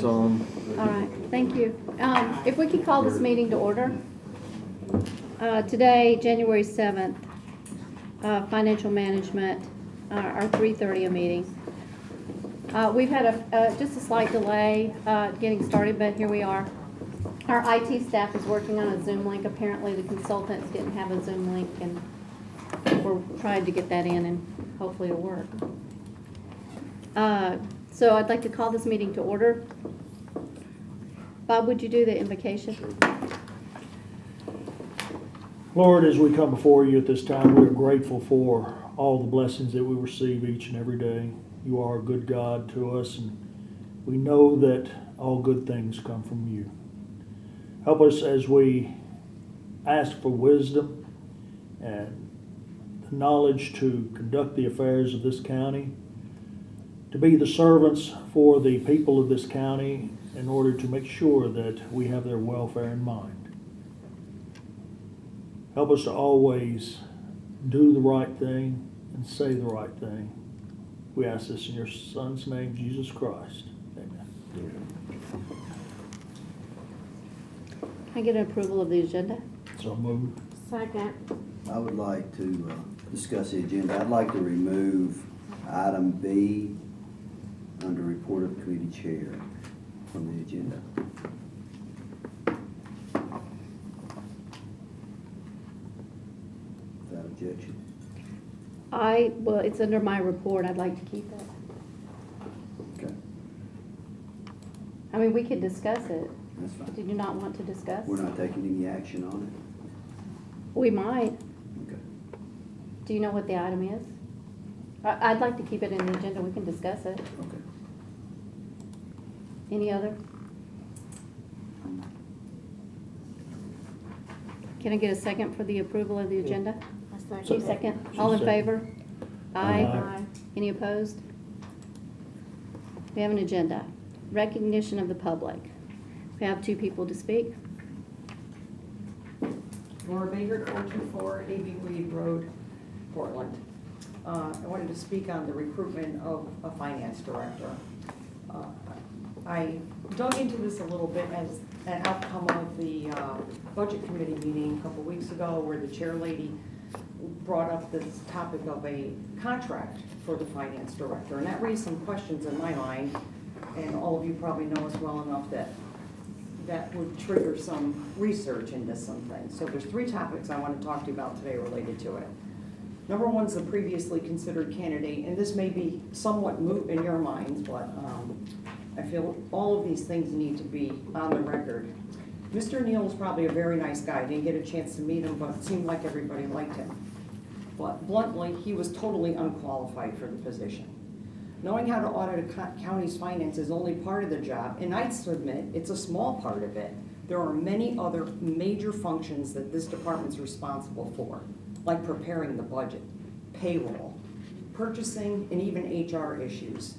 on. All right, thank you. If we could call this meeting to order. Today, January 7th, financial management, our 3:30 meeting. We've had just a slight delay getting started, but here we are. Our IT staff is working on a Zoom link. Apparently the consultants didn't have a Zoom link, and we're trying to get that in, and hopefully it'll work. So I'd like to call this meeting to order. Bob, would you do the invocation? Lord, as we come before you at this time, we are grateful for all the blessings that we receive each and every day. You are a good God to us, and we know that all good things come from you. Help us as we ask for wisdom and the knowledge to conduct the affairs of this county, to be the servants for the people of this county in order to make sure that we have their welfare in mind. Help us to always do the right thing and say the right thing. We ask this in your Son's name, Jesus Christ. Amen. Can I get an approval of the agenda? So moved. Second. I would like to discuss the agenda. I'd like to remove item B under report of committee chair from the agenda. Without objection. Well, it's under my report. I'd like to keep it. Okay, I mean, we could discuss it. that's fine. Did you not want to discuss? We're not taking any action on We might. it? Okay. Do you know what the item is? I'd like to keep it in the agenda. We can discuss it. Okay. Any other? Can I get a second for the approval of the agenda? You second? All in favor? Aye. Aye. Any opposed? We have an agenda. Recognition of the public. We have two people to speak. Laura Baker, 424 A.B. Weed Road, Portland. I wanted to speak on the recruitment of a finance director. I dug into this a little bit as an outcome of the budget committee meeting a couple weeks ago, where the chair lady brought up this topic of a contract for the finance director, and that raised some questions in my mind, and all of you probably know us well enough that that would trigger some research into some things. So there's three topics I want to talk to you about today related to it. Number one is the previously considered candidate, and this may be somewhat moot in your minds, but I feel all of these things need to be on the record. Mr. Neal was probably a very nice guy. I didn't get a chance to meet him, but it seemed like everybody liked him. But bluntly, he was totally unqualified for the position. Knowing how to audit a county's finances is only part of the job, and I'd submit it's a small part of it. There are many other major functions that this department's responsible for, like preparing the budget, payroll, purchasing, and even HR issues.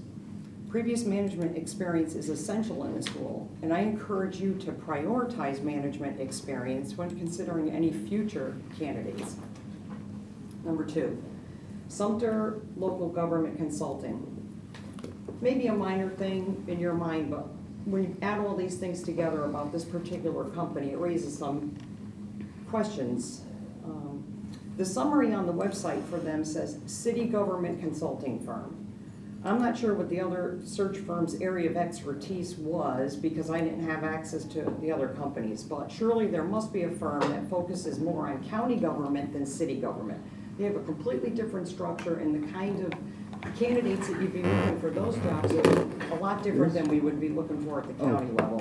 Previous management experience is essential in this role, and I encourage you to prioritize management experience when considering any future candidates. Number two, Sumner Local Government Consulting. Maybe a minor thing in your mind, but when you add all these things together about this particular company, it raises some questions. The summary on the website for them says city government consulting firm. I'm not sure what the other search firm's area of expertise was, because I didn't have access to the other companies, but surely there must be a firm that focuses more on county government than city government. They have a completely different structure, and the kind of candidates that you'd be looking for those jobs are a lot different than we would be looking for at the county level.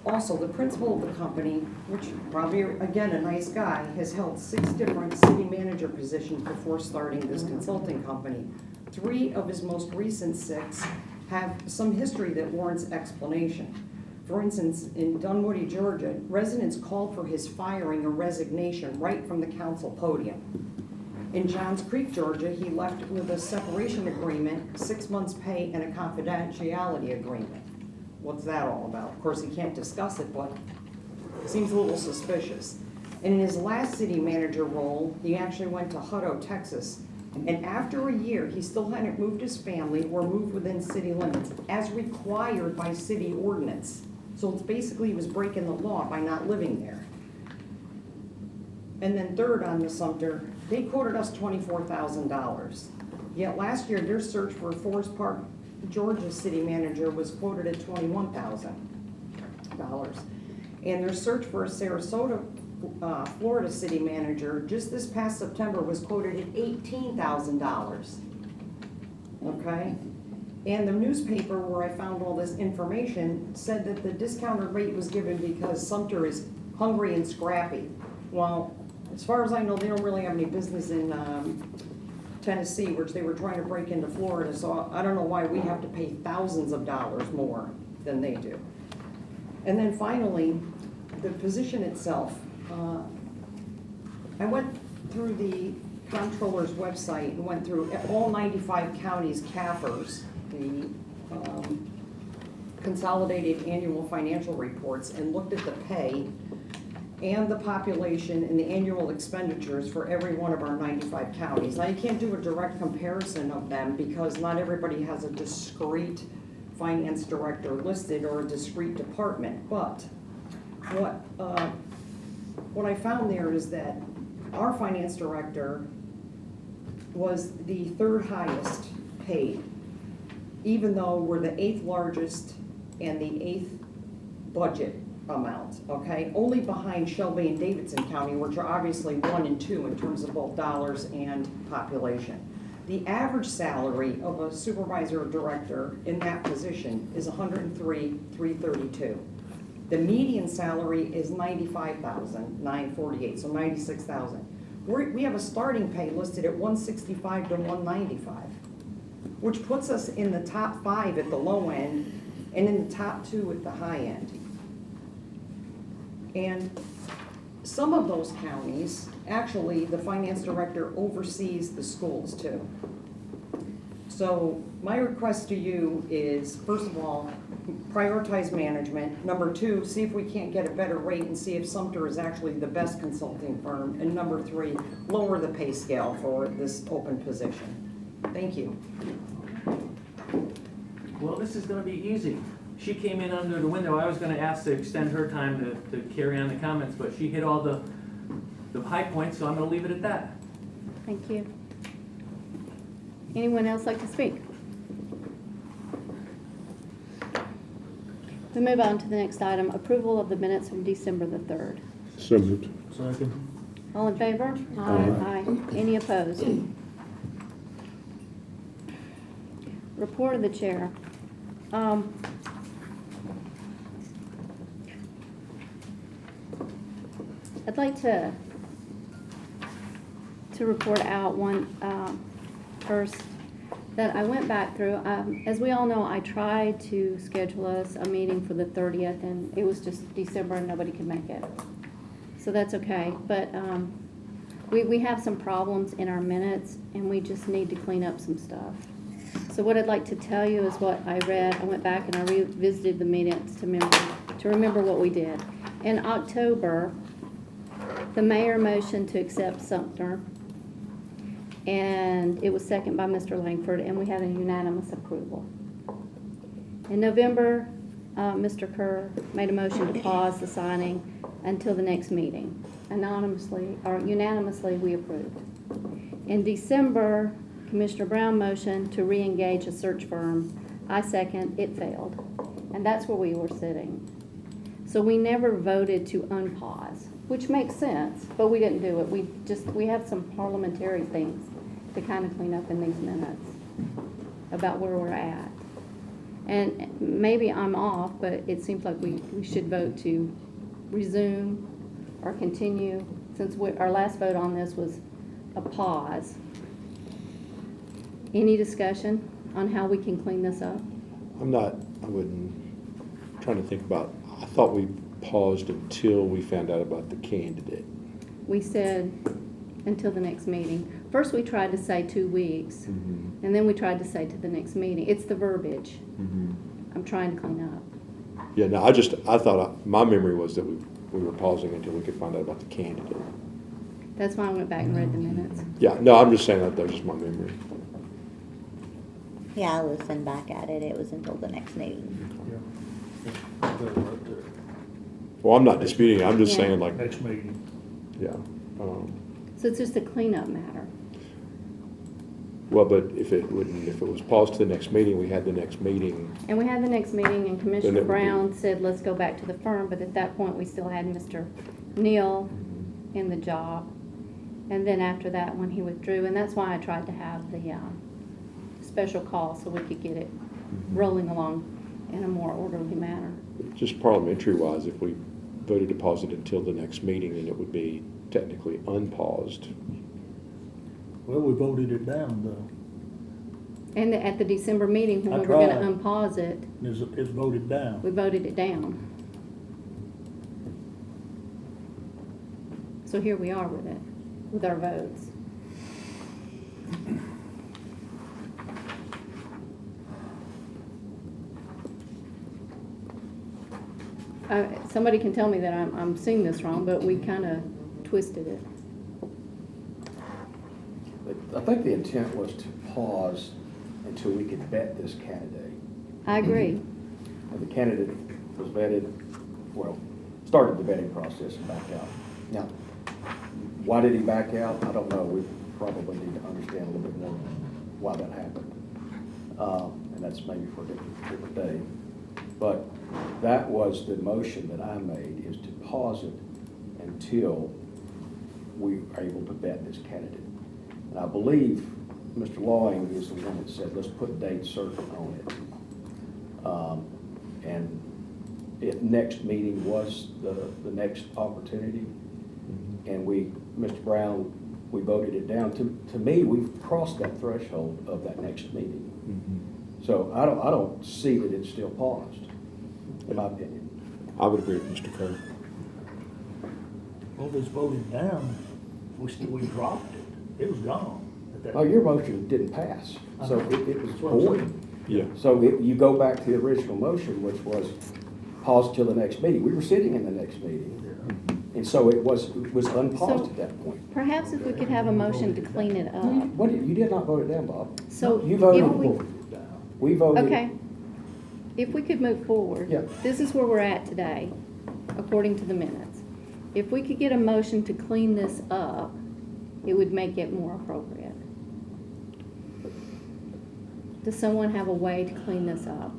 Also, the principal of the company, which probably, again, a nice guy, has held 6 different city manager positions before starting this consulting company. 3 of his most recent 6 have some history that warrants explanation. For instance, in Dunwoody, Georgia, residents called for his firing or resignation right from the council podium. In Johns Creek, Georgia, he left with a separation agreement, 6 months' pay, and a confidentiality agreement. What's that all about? Of course, he can't discuss it, but it seems a little suspicious. And in his last city manager role, he actually went to Hutto, Texas, And after a year, he still hadn't moved his family or moved within city limits as required by city ordinance. So it's basically he was breaking the law by not living there. And then third on the Sumter, they quoted us $24,000. Yet last year, their search for Forest Park, Georgia city manager was quoted at $21,000. And their search for a Sarasota, Florida city manager, just this past September, was quoted at $18,000. Okay? And the newspaper where I found all this information said that the discounted rate was given because Sumter is hungry and scrappy. Well, as far as I know, they don't really have any business in Tennessee, which they were trying to break into Florida, so I don't know why we have to pay thousands of dollars more than they do. And then finally, the position itself. I went through the comptroller's website and went through all 95 counties' CAFRs, the consolidated annual financial reports, and looked at the pay and the population and the annual expenditures for every one of our 95 counties. Now, you can't do a direct comparison of them because not everybody has a discrete finance director listed or a discrete department, but what I found there is that our finance director was the third highest paid, even though we're the 8th largest and the 8th budget amount, okay? Only behind Shelby and Davidson County, which are obviously 1 and 2 in terms of both dollars and population. The average salary of a supervisor or director in that position is $103,332. The median salary is $95,948, so $96,000. We have a starting pay listed at $165 to $195, which puts us in the top 5 at the low end and in the top 2 at the high end. And some of those counties, actually, the finance director oversees the schools too. So my request to you is, first of all, prioritize management. Number 2, see if we can't get a better rate and see if Sumter is actually the best consulting firm. And number 3, lower the pay scale for this open position. Thank you. Well, this is gonna be easy. She came in under the window. I was gonna ask to extend her time to carry on the comments, but she hit all the high points, so I'm gonna leave it at that. Thank you. Anyone else like to speak? We move on to the next item, approval of the minutes from December the 3rd. So moved. Second. All in favor? Aye. Any opposed? Report of the chair. I'd like to report out one first that I went back through. As we all know, I tried to schedule us a meeting for the 30th, and it was just December and nobody could make it. So that's okay, but we have some problems in our minutes, and we just need to clean up some stuff. So what I'd like to tell you is what I read. I went back and I revisited the minutes to remember what we did. In October, the mayor motioned to accept Sumter, and it was seconded by Mr. Langford, and we had a unanimous approval. In November, Mr. Kerr made a motion to pause the signing until the next meeting. Unanimously, we approved. In December, Commissioner Brown motioned to re-engage a search firm. I second, it failed. And that's where we were sitting. So we never voted to unpause, which makes sense, but we didn't do it. We have some parliamentary things to kind of clean up in these minutes about where we're at. And maybe I'm off, but it seems like we should vote to resume or continue, since our last vote on this was a pause. Any discussion on how we can clean this up? I'm trying to think about, I thought we paused until we found out about the candidate. We said until the next meeting. First, we tried to say 2 weeks, and then we tried to say to the next meeting. It's the verbiage I'm trying to clean up. Yeah, no, I thought, my memory was that we were pausing until we could find out about the candidate. That's why I went back and read the minutes. Yeah, no, I'm just saying that was just my memory. Yeah, I listened back at it. It was until the next meeting. Well, I'm not disputing it, I'm just Yeah. saying like, Next meeting. yeah. So it's just a cleanup matter. Well, but if it was paused to the next meeting, we had the next meeting. And we had the next meeting and Then it Commissioner would be- Brown said, let's go back to the firm, but at that point, we still had Mr. Neal in the job. And then after that, when he withdrew, and that's why I tried to have the, special call so we could get it rolling along in a more orderly manner. Just parliamentary wise, if we voted to pause it until the next meeting, then it would be technically unpaused. Well, we voted it down though. And at the December meeting, when I we were gonna tried. unpause it, It's voted down. we voted it down. So here we are with it, with our votes. Somebody can tell me that I'm seeing this wrong, but we kinda twisted it. I think the intent was to pause until we could vet this candidate. I agree. And the candidate was vetted, well, started the vetting process and backed out. Now, why did he back out? I don't know. We probably need to understand a little bit more why that happened. And that's maybe for a different day. But that was the motion that I made, is to pause it until we are able to vet this candidate. And I believe Mr. Lawing is the one that said, let's put date certain on it. And if next meeting was the next opportunity, and Mr. Brown, we voted it down, to me, we've crossed that threshold of that next meeting. So I don't see that it's still paused, in my opinion. I would agree with Mr. Kerr. Well, if it's voted down, we dropped it. It was gone at that. Oh, your motion didn't pass, so it was That's what I'm void. saying. Yeah. So you go back to the original motion, which was pause till the next meeting. We were sitting in the next meeting. And so it was unpaused So- at that point. Perhaps if we could have a motion to clean it up. You did not vote it down, Bob. So You if voted, we- we voted. Okay. If we could move forward. Yeah. This is where we're at today, according to the minutes. If we could get a motion to clean this up, it would make it more appropriate. Does someone have a way to clean this up?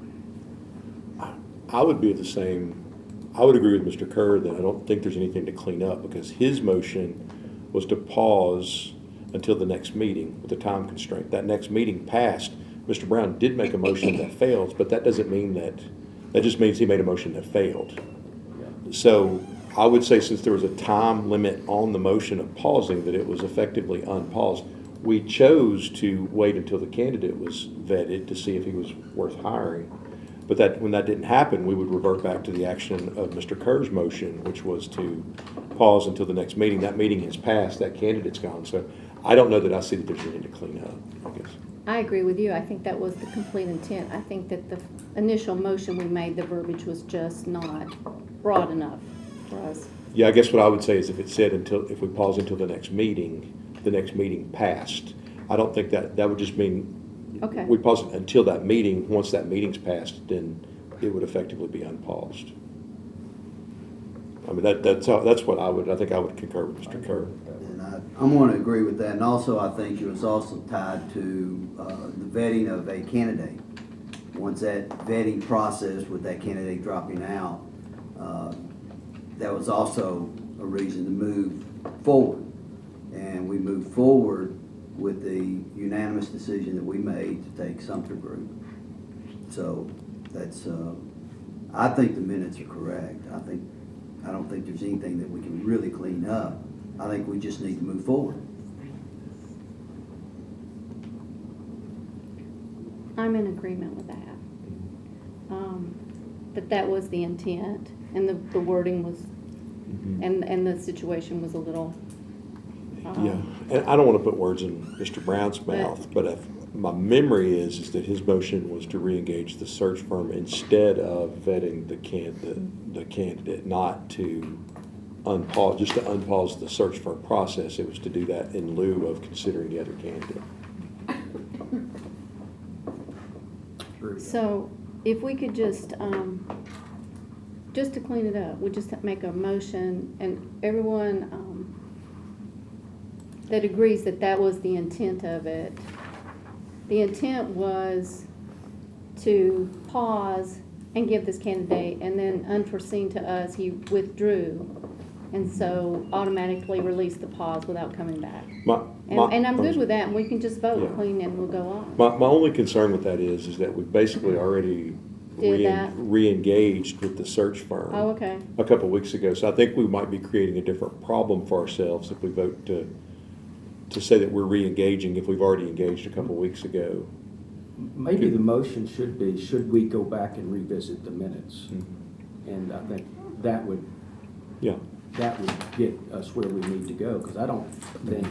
I would be I would agree with Mr. Kerr that I don't think there's anything to clean up, because his motion was to pause until the next meeting with a time constraint. That next meeting passed. Mr. Brown did make a motion that failed, but that doesn't mean that just means he made a motion that failed. So I would say, since there was a time limit on the motion of pausing, that it was effectively unpaused. We chose to wait until the candidate was vetted to see if he was worth hiring. But when that didn't happen, we would revert back to the action of Mr. Kerr's motion, which was to pause until the next meeting. That meeting has passed, that candidate's gone. So I don't know that I see that there's anything to clean up, I guess. I agree with you. I think that was the complete intent. I think that the initial motion we made, the verbiage was just not broad enough for us. Yeah, I guess what I would say is if it said if we pause until the next meeting passed, I don't think that would just mean Okay. we pause it until that meeting. Once that meeting's passed, then it would effectively be unpaused. I mean, that's what I think I would concur with Mr. Kerr. And I'm going to agree with that. And also, I think it was also tied to the vetting of a candidate. Once that vetting process with that candidate dropping out, that was also a reason to move forward. And we moved forward with the unanimous decision that we made to take Sumter Group. So that's, I think the minutes are correct. I don't think there's anything that we can really clean up. I think we just need to move forward. I'm in agreement with that. That was the intent, and the wording was, and the situation was a little. Yeah, and I don't want to put words in Mr. Brown's mouth, but if my memory is that his motion was to reengage the search firm instead of vetting the candidate, not to unpause, just to unpause the search firm process. It was to do that in lieu of considering the other candidate. So if we could just to clean it up, we just make a motion and everyone, that agrees that that was the intent of it. The intent was to pause and give this candidate, and then unforeseen to us, he withdrew. And so automatically released the pause without coming back. And I'm good with that, and we can just vote Yeah. clean and we'll go on. My only concern with that is that we basically already Did that? re-engaged with the search firm. Oh, okay. A couple of weeks ago, so I think we might be creating a different problem for ourselves if we vote to say that we're re-engaging if we've already engaged a couple of weeks ago. Maybe the motion should be, should we go back and revisit the minutes? Mm-hmm. And I think that would Yeah. get us where we need to go, because I don't think,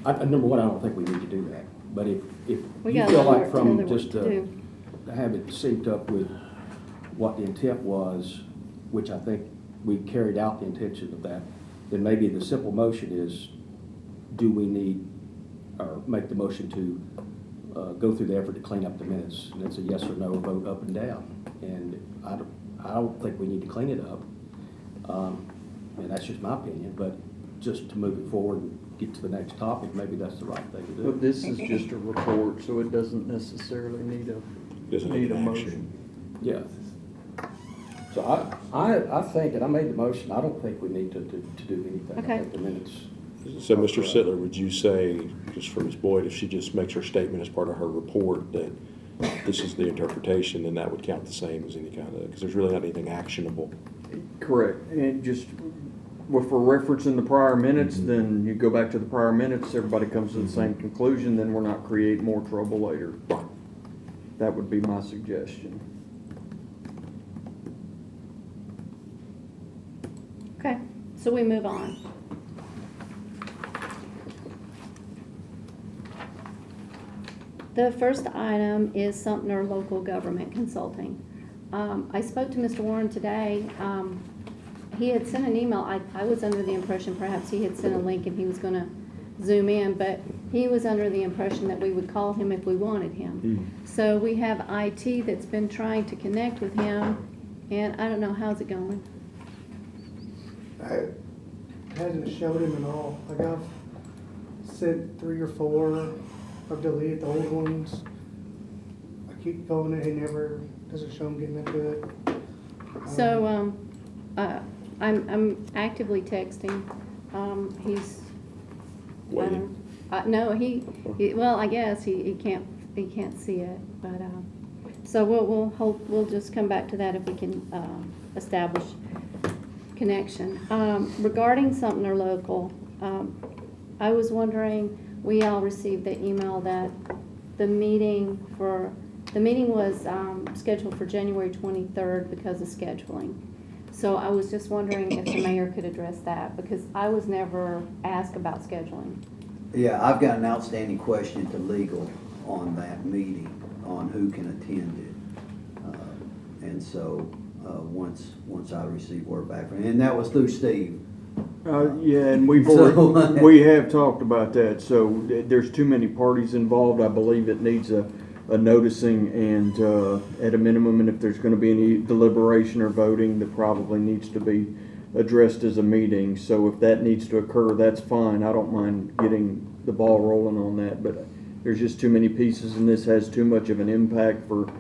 number one, I don't think we need to do that. But if We you got feel another like from work just to do. to have it synced up with what the intent was, which I think we carried out the intention of that, then maybe the simple motion is, do we need, or make the motion to go through the effort to clean up the minutes? And it's a yes or no vote up and down. And I don't think we need to clean it up. And that's just my opinion, but just to move it forward and get to the next topic, maybe that's the right thing to do. But this is just a report, so it doesn't necessarily need Doesn't need need a action. motion. Yeah. So I think, and I made the motion, I don't think we need to do anything. Okay. I think the minutes. So, Mr. Sittler, would you say, just for Ms. Boyd, if she just makes her statement as part of her report that this is the interpretation, then that would count the same as any kind of, because there's really not anything actionable. Correct, and just, well, for referencing the prior minutes, then you go back to the prior minutes, everybody comes to the same conclusion, then we're not creating more trouble later. That would be my suggestion. Okay, so we move on. The first item is Sumner Local Government Consulting. I spoke to Mr. Warren today. He had sent an email. I was under the impression perhaps he had sent a link and he was going to Zoom in, but he was under the impression that we would call him if we wanted him. So we have IT that's been trying to connect with him, and I don't know, how's it going? It hasn't showed him at all. Like I've sent 3 or 4. I've deleted the old ones. I keep going and he never doesn't show him getting into it. So, I'm actively texting. He's. Waiting. No, he, well, I guess he can't see it, but, so we'll just come back to that if we can, establish connection. Regarding Sumner Local, I was wondering, we all received the email that the meeting was, scheduled for January 23rd because of scheduling. So I was just wondering if the mayor could address that, because I was never asked about scheduling. Yeah, I've got an outstanding question to legal on that meeting, on who can attend it. And so, once I receive word back from him, and that was through Steve. Yeah, and we have talked about that, so there's too many parties involved. I believe it needs a noticing and, at a minimum, and if there's gonna be any deliberation or voting, that probably needs to be addressed as a meeting. So if that needs to occur, that's fine. I don't mind getting the ball rolling on that, but there's just too many pieces, and this has too much of an impact for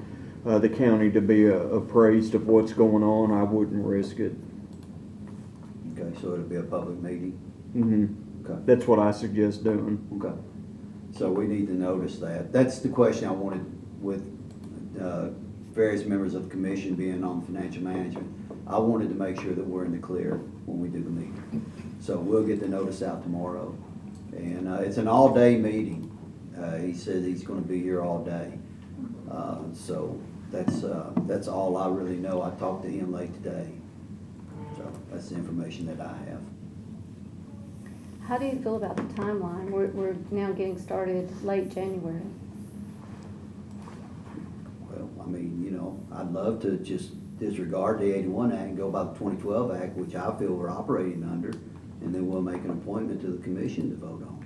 the county to be appraised of what's going on. I wouldn't risk it. Okay, so it'll be a public meeting? Okay. That's what I suggest doing. Okay. So we need to notice that. That's the question I wanted with various members of the commission being on financial management. I wanted to make sure that we're in the clear when we do the meeting. So we'll get the notice out tomorrow. And it's an all-day meeting. He said he's going to be here all day. So that's all I really know. I talked to him late today. So that's the information that I have. How do you feel about the timeline? We're now getting started late January. Well, I mean, I'd love to just disregard the 81 Act and go by the 2012 Act, which I feel we're operating under, and then we'll make an appointment to the commission to vote on.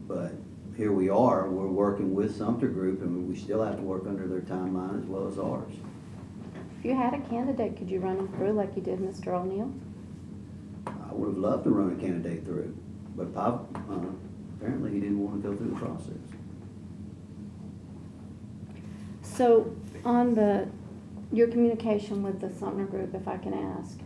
But here we are, we're working with Sumter Group, and we still have to work under their timeline as well as ours. If you had a candidate, could you run him through like you did Mr. O'Neill? I would have loved to run a candidate through, but apparently he didn't want to go through the process. So on your communication with the Sumner Group, if I can ask,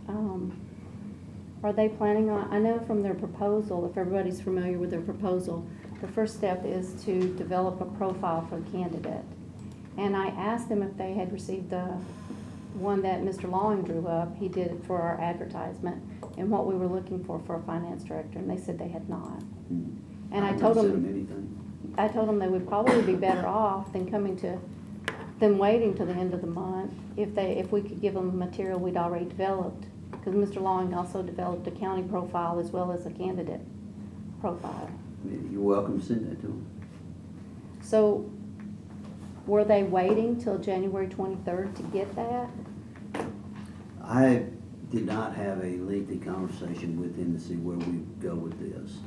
are they planning on, I know from their proposal, if everybody's familiar with their proposal, the first step is to develop a profile for the candidate. And I asked them if they had received the one that Mr. Lawing drew up. He did it for our advertisement and what we were looking for a finance director, and they said they had not. And I told them they would probably be better off than waiting till the end of the month if we could give them material we'd already developed. Because Mr. Lawing also developed a county profile as well as a candidate profile. You're welcome to send that to them. So were they waiting till January 23rd to get that? I did not have a lengthy conversation with him to see where we go with this.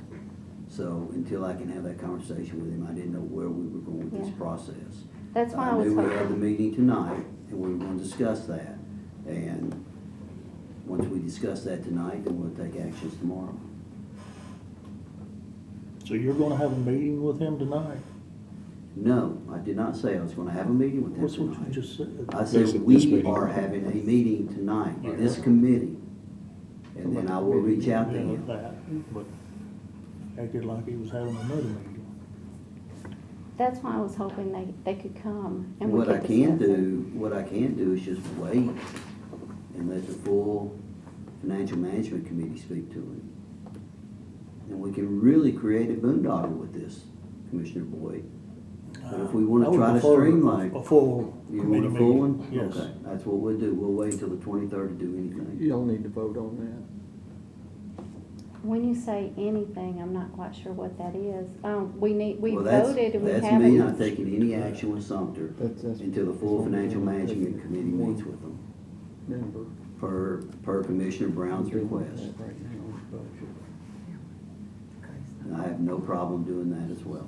So until I can have that conversation with him, I didn't know where we were going with this process. That's why I was knew we hoping. had the meeting tonight, and we were going to discuss that. And once we discuss that tonight, then we'll take actions tomorrow. So you're gonna have a meeting with him tonight? No, I did not say I was going to have a meeting with him That's what you tonight. just said. I This said we meeting. are having a meeting tonight, this committee, and then I will reach out to Yeah, him. that, but acted like he was having another meeting. That's why I was hoping they could come and we What I could can discuss it. do is just wait and let the full financial management committee speak to him. And we can really create a boondoggle with this, Commissioner Boyd. But if we want I to would try to prefer streamline. a full You want committee a full meeting. one? Yes. Okay, that's what we'll do. We'll wait until the 23rd to do anything. You'll need to vote on When you say anything, I'm not quite sure what that is. We Well, that's- voted and we That's me not haven't. taking any action with Sumter That's- until the full financial management committee meets with them, that. Member. per Commissioner Brown's request. Right now on the budget. And I have no problem doing that as well.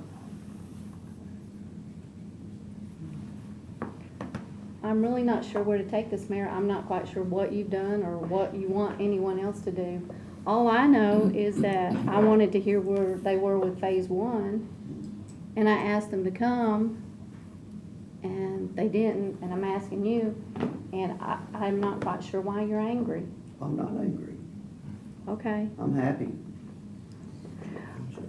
I'm really not sure where to take this, Mayor. I'm not quite sure what you've done or what you want anyone else to do. All I know is that I wanted to hear where they were with phase one, and I asked them to come, and they didn't, and I'm asking you, and I'm not quite sure why you're angry. I'm not angry. Okay. I'm happy.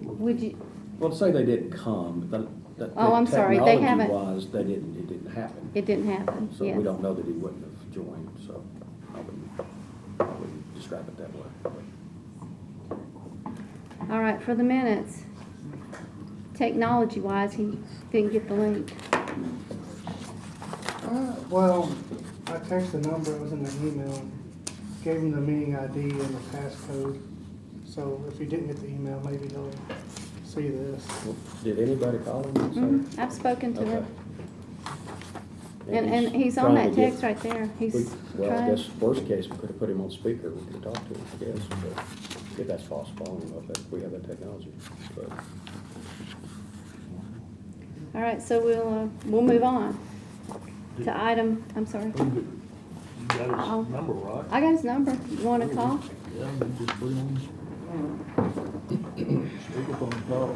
Would you, Well, to say they didn't come, but Oh, I'm sorry, they haven't- technology-wise, it didn't happen. it didn't happen, So we yes. don't know that he wouldn't have joined, so I wouldn't describe it that way. All right, for the minutes, technology-wise, he didn't get the link. Well, I texted the number, it was in the email, gave him the meeting ID and the passcode. So if he didn't get the email, maybe he'll see this. Well, did anybody call him and say? I've spoken to Okay. him, and he's on trying that to get- text right there. He's Well, I trying. guess worst case, we could have put him on speaker, we could have talked to him, I guess, but if that's possible, I don't know if we have that technology, but. All right, so we'll move on to item, I'm sorry. You got Oh. his number, right? I got his number. You want to call? Yeah, you just put him on. Speak up on the call.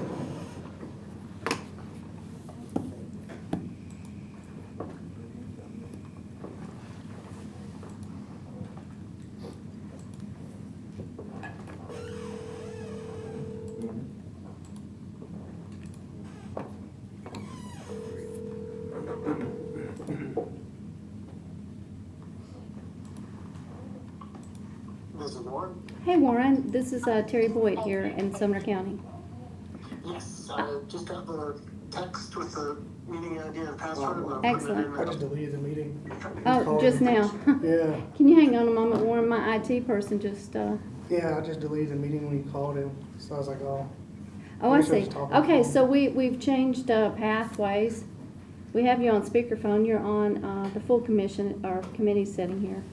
This is Warren. Hey, Warren, this is Terry Boyd here in Sumner County. Yes, I just got the text with the meeting ID and password. and I'm putting it Excellent. in I there. just deleted the meeting. Oh, just now. Yeah, Can you hang on a moment, Warren? My IT person just, yeah, I just deleted the meeting when you called him, so I was like, oh. oh, I Wish I was see. talking Okay, to him. so we've changed pathways. We have you on speakerphone. You're on the full commission, or committee sitting here.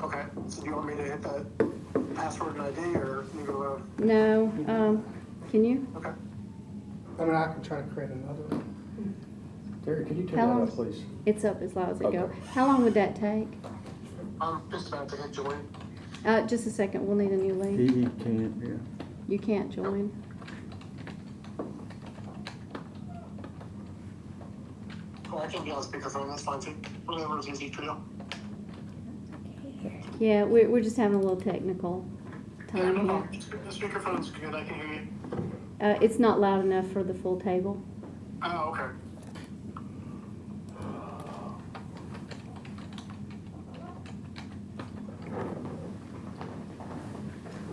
Okay, so do you want me to hit that password and ID or you go, No, can you? okay. I mean, I can try to create another one. Terry, could you turn How that long? up, please? It's up as loud as it go. Okay. How long would that take? I'm just about to hit join. Just a second, we'll need a new link. He can't, yeah. You can't join. Oh, I can be on speakerphone, that's fine too. Whatever is easy for you. Yeah, we're just having a little technical Yeah, no time here. problem. The speakerphone's good, I can hear you. It's not loud enough for the full table. Oh, okay.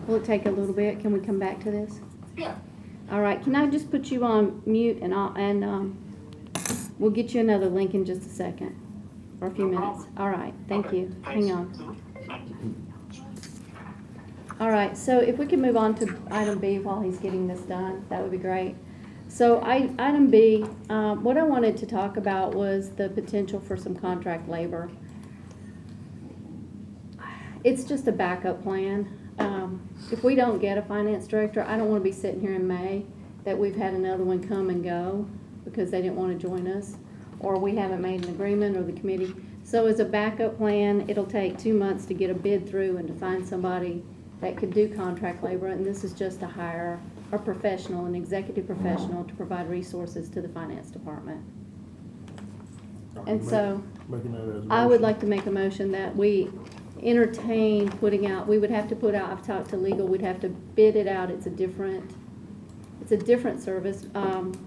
Will it take a little bit? Can we come back to this? Yeah. All right, can I just put you on mute and we'll get you another link in just a second, or a few No minutes. problem. All right, thank Okay, you. thanks. Hang on. All right, so if we can move on to item B while he's getting this done, that would be great. So item B, what I wanted to talk about was the potential for some contract labor. It's just a backup plan. If we don't get a finance director, I don't want to be sitting here in May that we've had another one come and go because they didn't want to join us, or we haven't made an agreement, or the committee. So as a backup plan, it'll take 2 months to get a bid through and to find somebody that could do contract labor, and this is just to hire a professional, an executive professional, to provide resources to the finance department. And so, Making that as a I would motion. like to make a motion that we entertain putting out, we would have to put out, I've talked to legal, we'd have to bid it out, it's a different service.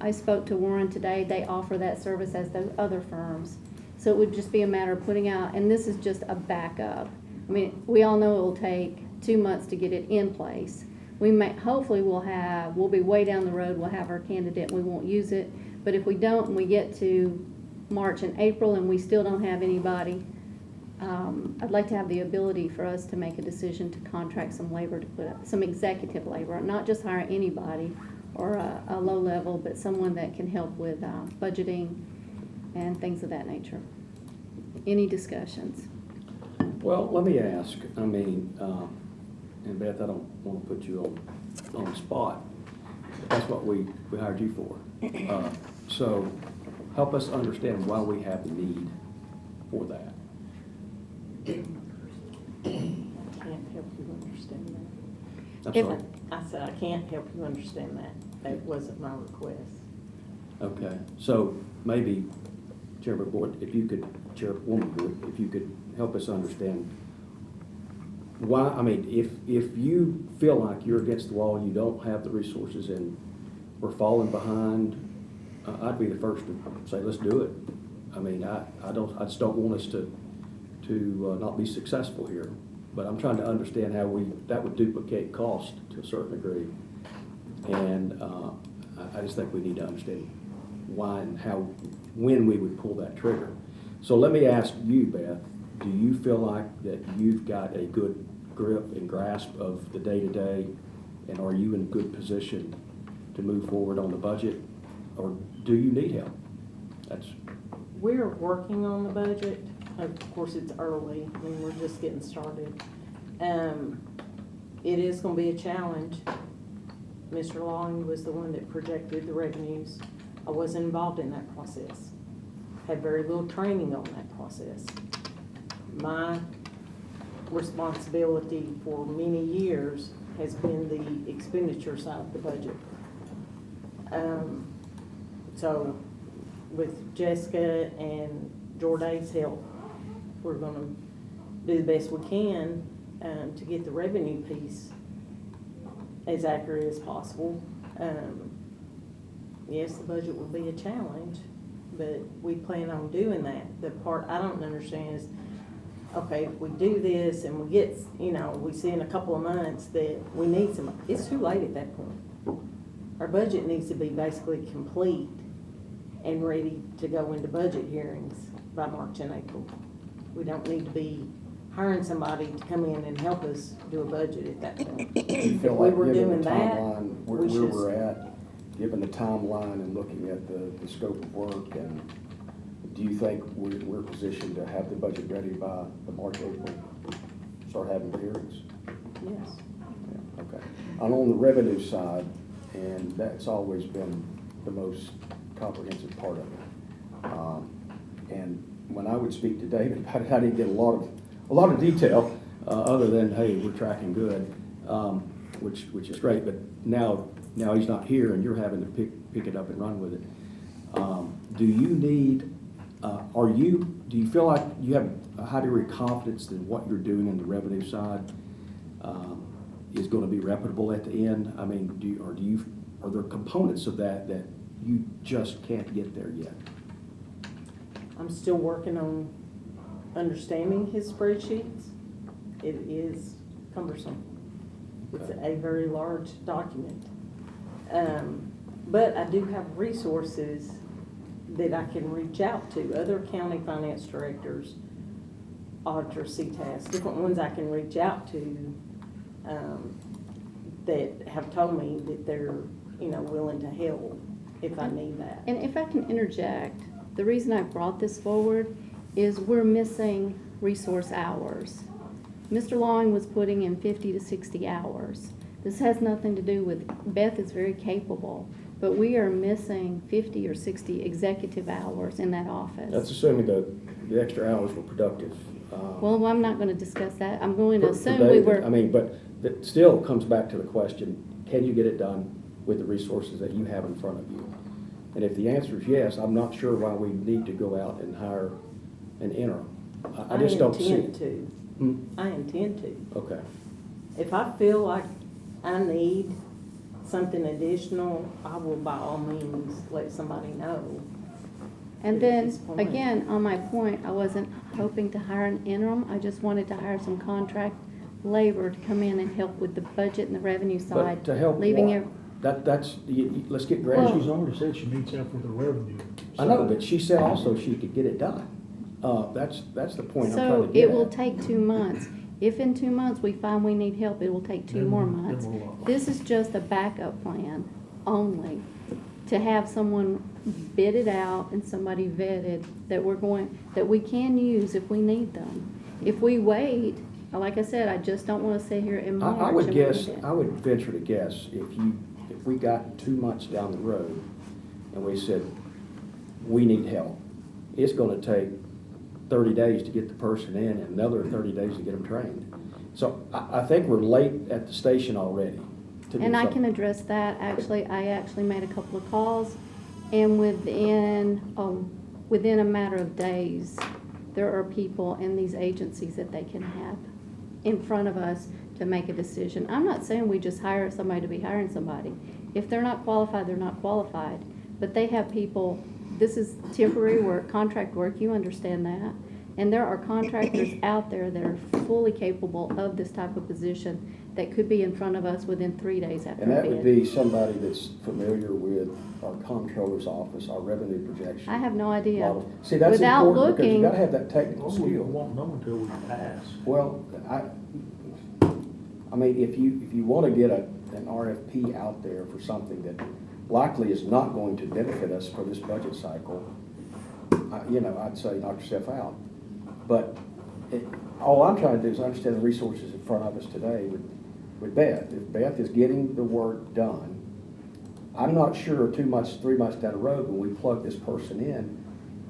I spoke to Warren today, they offer that service as the other firms. So it would just be a matter of putting out, and this is just a backup. I mean, we all know it will take 2 months to get it in place. We may, hopefully we'll be way down the road, we'll have our candidate, we won't use it. But if we don't, and we get to March and April and we still don't have anybody, I'd like to have the ability for us to make a decision to contract some labor, to put up some executive labor, not just hire anybody or a low level, but someone that can help with budgeting and things of that nature. Any discussions? Well, let me ask, I mean, and Beth, I don't want to put you on the spot. That's what we hired you for. So help us understand why we have the need for that. I can't help you understand that. I'm If- sorry. I said, I can't help you understand that. That wasn't my request. Okay, so maybe, Chairman Boyd, if you could, Chairwoman Boyd, if you could help us understand why, I mean, if you feel like you're against the wall, you don't have the resources and we're falling behind, I'd be the first to say, let's do it. I mean, I just don't want us to not be successful here. But I'm trying to understand how that would duplicate cost to a certain degree. And I just think we need to understand why and how, when we would pull that trigger. So let me ask you, Beth, do you feel like that you've got a good grip and grasp of the day-to-day, and are you in a good position to move forward on the budget, or do you need help? We're working on the budget. Of course, it's early. I mean, we're just getting started. It is gonna be a challenge. Mr. Long was the one that projected the revenues. I wasn't involved in that process. Had very little training on that process. My responsibility for many years has been the expenditure side of the budget. So with Jessica and Jorday's help, we're gonna do the best we can to get the revenue piece as accurate as possible. Yes, the budget will be a challenge, but we plan on doing that. The part I don't understand is, okay, if we do this and we get, we see in a couple of months that we need some, it's too late at that point. Our budget needs to be basically complete and ready to go into budget hearings by March and April. We don't need to be hiring somebody to come in and help us do a budget at that point. You feel If we like were given doing the that, timeline, where we're at, given the timeline and looking at the scope of work and do you think we're positioned to have the budget ready by the March, April, start having the hearings? Yes. Yeah, okay. And on the revenue side, and that's always been the most comprehensive part of it. And when I would speak to David about it, I didn't get a lot of detail, other than, hey, we're tracking good, which is great. But now he's not here, and you're having to pick it up and run with it. Do you need? Do you feel like you have a high degree of confidence that what you're doing in the revenue side is going to be reputable at the end? I mean, are there components of that you just can't get there yet? I'm still working on understanding his spreadsheets. It is cumbersome. It's a very large document. But I do have resources that I can reach out to, other county finance directors, auditor CTAS, different ones I can reach out to that have told me that they're, willing to help if I need that. And if I can interject, the reason I brought this forward is we're missing resource hours. Mr. Long was putting in 50 to 60 hours. This has nothing to do with, Beth is very capable, but we are missing 50 or 60 executive hours in that office. That's assuming the extra hours were productive. Well, I'm not going to discuss that. I'm going to For assume David, we were. I mean, but it still comes back to the question, can you get it done with the resources that you have in front of you? And if the answer is yes, I'm not sure why we need to go out and hire an interim. I just don't see it. I intend to. Okay. If I feel like I need something additional, I will by all means let somebody know. And At then, this point. again, on my point, I wasn't hoping to hire an interim. I just wanted to hire some contract labor to come in and help with the budget and the revenue side. But to help leaving what? it. Let's get Well, granular. she's already said she needs help with the revenue. I know, but she said also she could get it done. That's the point I'm trying So to get it will at. take 2 months. If in 2 months we find we need help, it will take two Then- more then months. we'll- This is just a backup plan only, to have someone bid it out and somebody vetted that we can use if we need them. If we wait, like I said, I just don't want to sit here in March. I would and guess, wait it. I would venture to guess, if we got 2 months down the road and we said, we need help, it's gonna take 30 days to get the person in and another 30 days to get them trained. So I think we're late at the station already to do And I something. can address that. I actually made a couple of calls, and within a matter of days, there are people in these agencies that they can have in front of us to make a decision. I'm not saying we just hire somebody to be hiring somebody. If they're not qualified, they're not qualified. But they have people, this is temporary work, contract work, you understand that. And there are contractors out there that are fully capable of this type of position that could be in front of us within 3 days after And a that bid. would be somebody that's familiar with our comptroller's office, our revenue projection. I have no idea. models. See, that's Without important because you looking- gotta have that technical Well, we skill. won't know until we pass. Well, I mean, if you want to get an RFP out there for something that likely is not going to benefit us for this budget cycle, I'd say knock yourself out. But all I'm trying to do is understand the resources in front of us today with Beth. If Beth is getting the work done, I'm not sure 2 months, 3 months down the road when we plug this person in,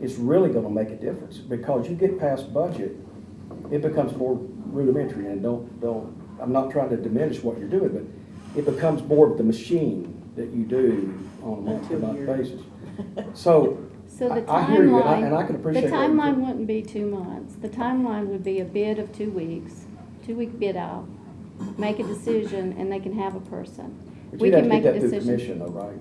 it's really going to make a difference. Because you get past budget, it becomes more rudimentary. And I'm not trying to diminish what you're doing, but it becomes more of the machine that you do on a month-to-month basis. So the I hear you, timeline, and I can appreciate the what you're timeline doing. wouldn't be 2 months. The timeline would be a bid of 2 weeks, 2-week bid out, make a decision, and they can have a person. But We you'd have can to make get a that through decision. commission though, right?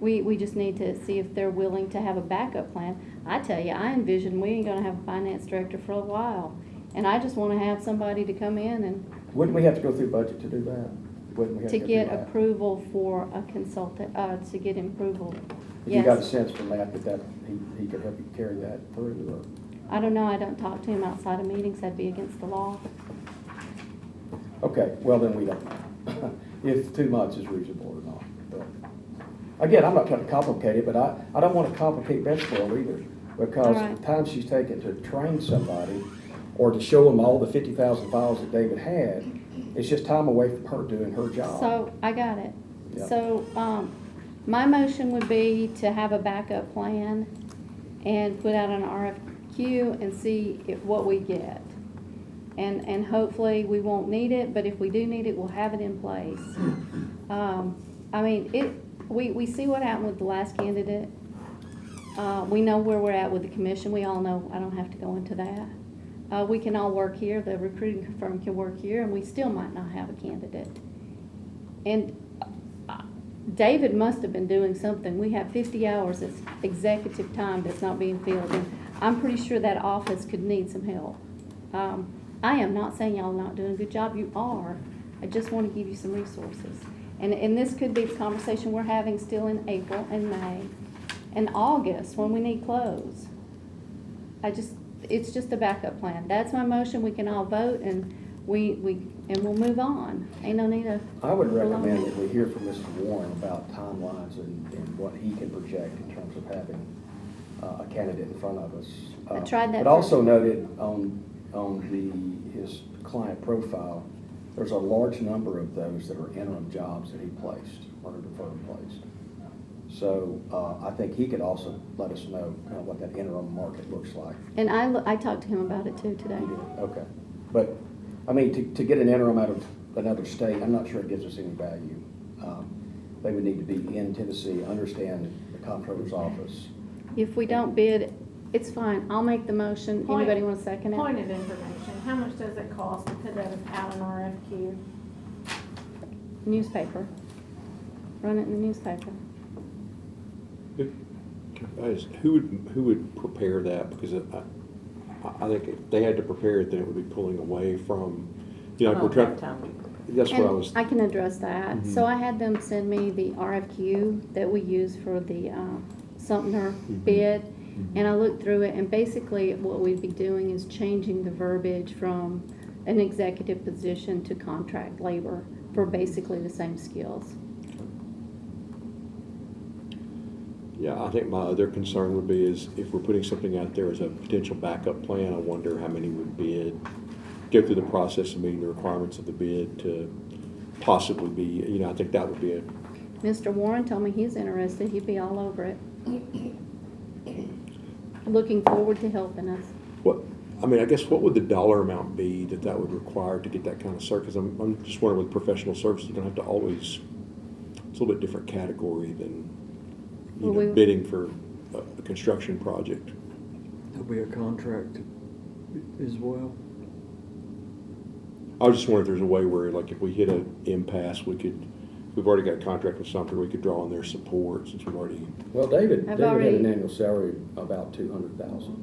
We just need to see if they're willing to have a backup plan. I tell you, I envision we ain't gonna have a finance director for a while. And I just wanna have somebody to come in and Wouldn't we have to go through budget to do that? Wouldn't we have to go get through that? approval for a consultant, to get approval. If you got a Yes. sense from that he could help you carry that through, or? I don't know, I don't talk to him outside of meetings, that'd be against the law. Okay, well then we don't know if 2 months is reasonable or not. But again, I'm not trying to complicate it, but I don't want to complicate Beth's world either. Because Alright. the time she's taken to train somebody, or to show them all the 50,000 files that David had, it's just time away from her doing her job. So, I got it. Yeah. So, my motion would be to have a backup plan and put out an RFQ and see what we get. And hopefully we won't need it, but if we do need it, we'll have it in place. I mean, we see what happened with the last candidate. We know where we're at with the commission. We all know, I don't have to go into that. We can all work here, the recruiting firm can work here, and we still might not have a candidate. And David must have been doing something. We have 50 hours that's executive time that's not being filled, and I'm pretty sure that office could need some help. I am not saying y'all are not doing a good job, you are. I just want to give you some resources. And this could be the conversation we're having still in April and May and August when we need clothes. It's just a backup plan. That's my motion. We can all vote and we'll move on. Ain't no need to. I would prolong recommend it. that we hear from Mr. Warren about timelines and what he can project in terms of having a candidate in front of us. I tried that But also first. noted on his client profile, there's a large number of those that are interim jobs that he placed or the firm placed. So I think he could also let us know kind of what that interim market looks like. And I talked to him about it too today. He did, okay. But, I mean, to get an interim out of another state, I'm not sure it gives us any value. They would need to be in Tennessee, understand the comptroller's office. If we don't bid, it's fine. I'll make the motion. Point- Anybody want to second it? Point of information, how much does it cost to put out an RFQ? Newspaper. Run it in the newspaper. Who would prepare that? Because I think if they had to prepare it, then it would be pulling away from, like we're trying. That's what I was. And I can address that. Mhm. So I had them send me the RFQ that we use for the Sumner bid, and I looked through it, and basically what we'd be doing is changing the verbiage from an executive position to contract labor for basically the same skills. Yeah, I think my other concern would be is if we're putting something out there as a potential backup plan, I wonder how many would bid, go through the process of meeting the requirements of the bid to possibly be, I think that would be a. Mr. Warren told me he's interested. He'd be all over it. Looking forward to helping us. I guess what would the dollar amount be that would require to get that kind of service? Because I'm just wondering with professional services, you don't have to always, it's a little bit different category than, bidding for a construction project. There'll be a contract as well. I was just wondering if there's a way where, like, if we hit an impasse, we've already got a contract with something, we could draw on their support since we've already. Well, David had already- an annual salary of about $200,000.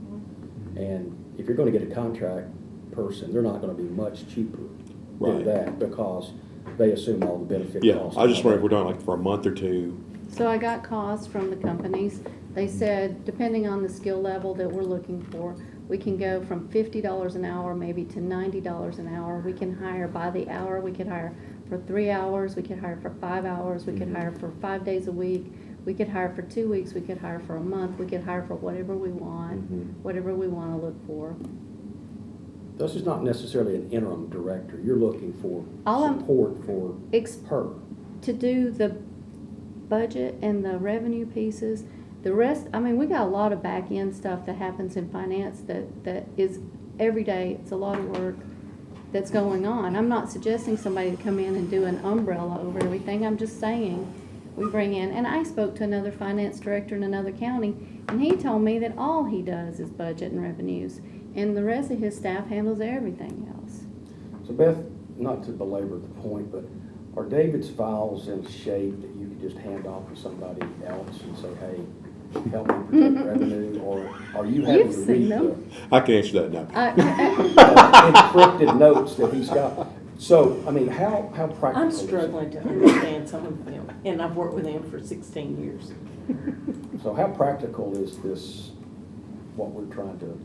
And if you're gonna get a contract person, they're not gonna be much cheaper than Right. that because they assume all the benefit Yeah, costs. I was just wondering if we're doing like for a month or two. So I got costs from the companies. They said, depending on the skill level that we're looking for, we can go from $50 an hour maybe to $90 an hour. We can hire by the hour. We could hire for 3 hours. We could hire for 5 hours. We could hire for 5 days a week. We could hire for 2 weeks. We could hire for a month. We could hire for whatever we want, whatever we want to look for. This is not necessarily an interim director. You're looking for All I'm- support for her. To do the budget and the revenue pieces, the rest, we got a lot of back end stuff that happens in finance that is every day. It's a lot of work that's going on. I'm not suggesting somebody to come in and do an umbrella over everything. I'm just saying we bring in, and I spoke to another finance director in another county, and he told me that all he does is budget and revenues, and the rest of his staff handles everything else. So Beth, not to belabor the point, but are David's files in shape that you could just hand off to somebody else and say, hey, help me protect revenue? Or are you having You've to seen read them. I can answer that now. encrypted notes that he's got? So, how practical I'm is it? struggling to understand some of them, and I've worked with them for 16 years. So how practical is this, what we're trying to,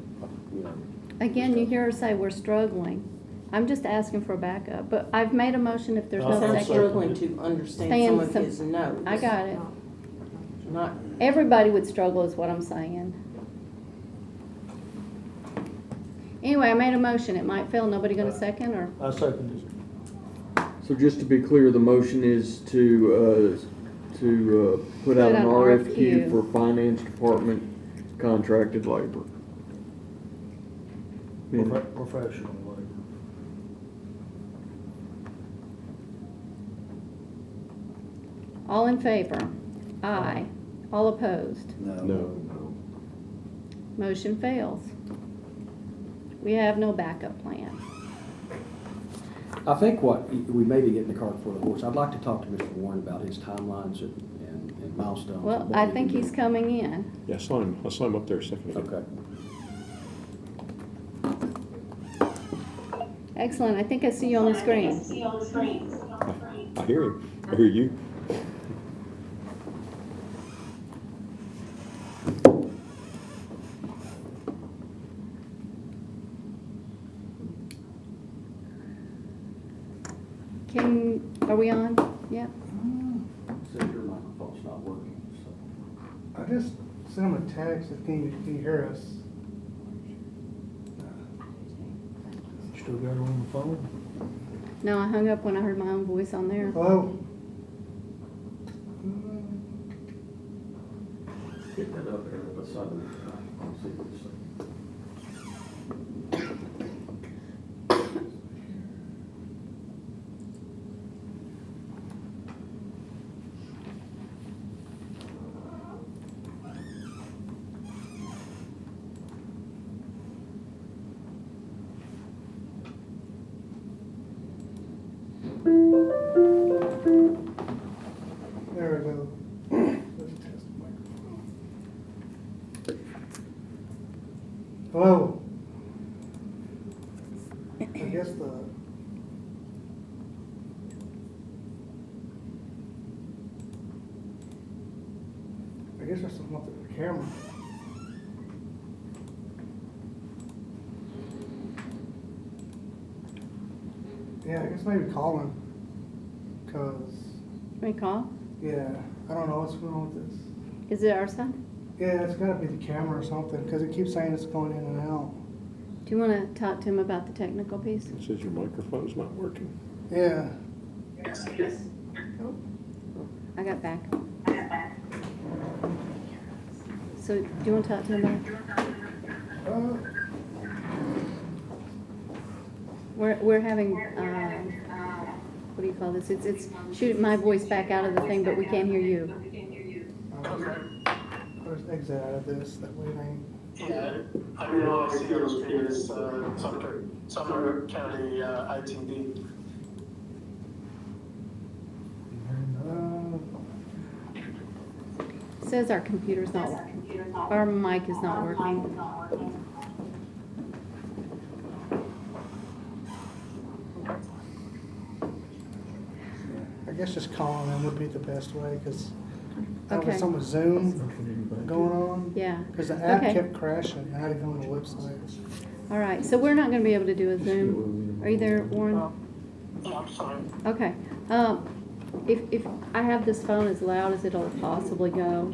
Again, you hear her say we're struggling. I'm just asking for a backup, but I've made a motion if there's no I'm second. struggling to understand some of his notes. I got it. Not, Everybody would struggle is what I'm saying. Anyway, I made a motion. It might fail. Nobody gonna second, or? I second it. So just to be clear, the motion is to put out an RFQ for finance department contracted labor. Professional labor. All in favor? Aye. All opposed? No. Motion fails. We have no backup plan. I think we may be getting the cart before the horse. I'd like to talk to Mr. Warren about his timelines and milestones. Well, and what I we think can he's do. coming in. Yeah, I saw him up there a second ago. Okay. Excellent. I think I see you on the screen. I hear him. I hear you. Are we on? Yeah. Says your microphone's not working, so. I just sent him a text, can you hear us? Still got her on the phone? No, I hung up when I heard my own voice on there. Hello? Get that up there beside the microphone, see what it's saying. There we go. Let's test the microphone. Hello? I guess there's something up with the camera. Yeah, I guess maybe call him. Cause, Can we call? yeah, I don't know what's going on with this. Is it our side? Yeah, it's gotta be the camera or something, cause it keeps saying it's going in and out. Do you want to talk to him about the technical piece? It says your microphone's not working. Yeah. I got back. So, do you want to talk to him about it? We're having, what do you call this? It's shooting my voice back out of the thing, but we can't hear you. Let's exit out of this, that way they. Yeah, I mean, all I see on the screen is Sumner County ITV. It says our computer's not working. Our mic is not working. I guess just calling them would be the best way, cause Okay. with some with Zoom going on. Yeah. Cause the app Okay. kept crashing, and I had to go on the website. All right, so we're not going to be able to do a Zoom. Are you there, Warren? Yeah, I'm sorry. Okay. If I have this phone as loud as it'll possibly go,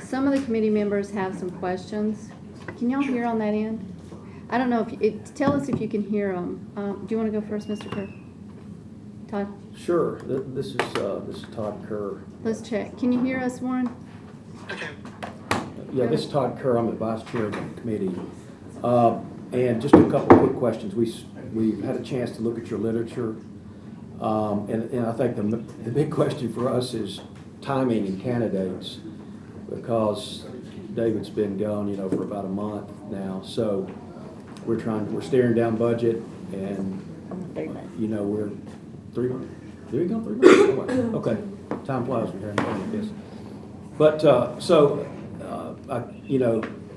some of the committee members have some questions. Can y'all hear on that end? I don't know if tell us if you can hear them. Do you want to go first, Mr. Kerr? Todd, Sure, this is Todd Kerr. let's check. Can you hear us, Warren? Okay. Yeah, this is Todd Kerr, I'm the vice chair of the committee. And just a couple quick questions. We've had a chance to look at your literature. And I think the big question for us is timing and candidates, because David's been gone, for about a month now. So we're staring down budget, and, we're 3 months. There you go, 3 months. Okay, time flies when you're having fun, I guess. But,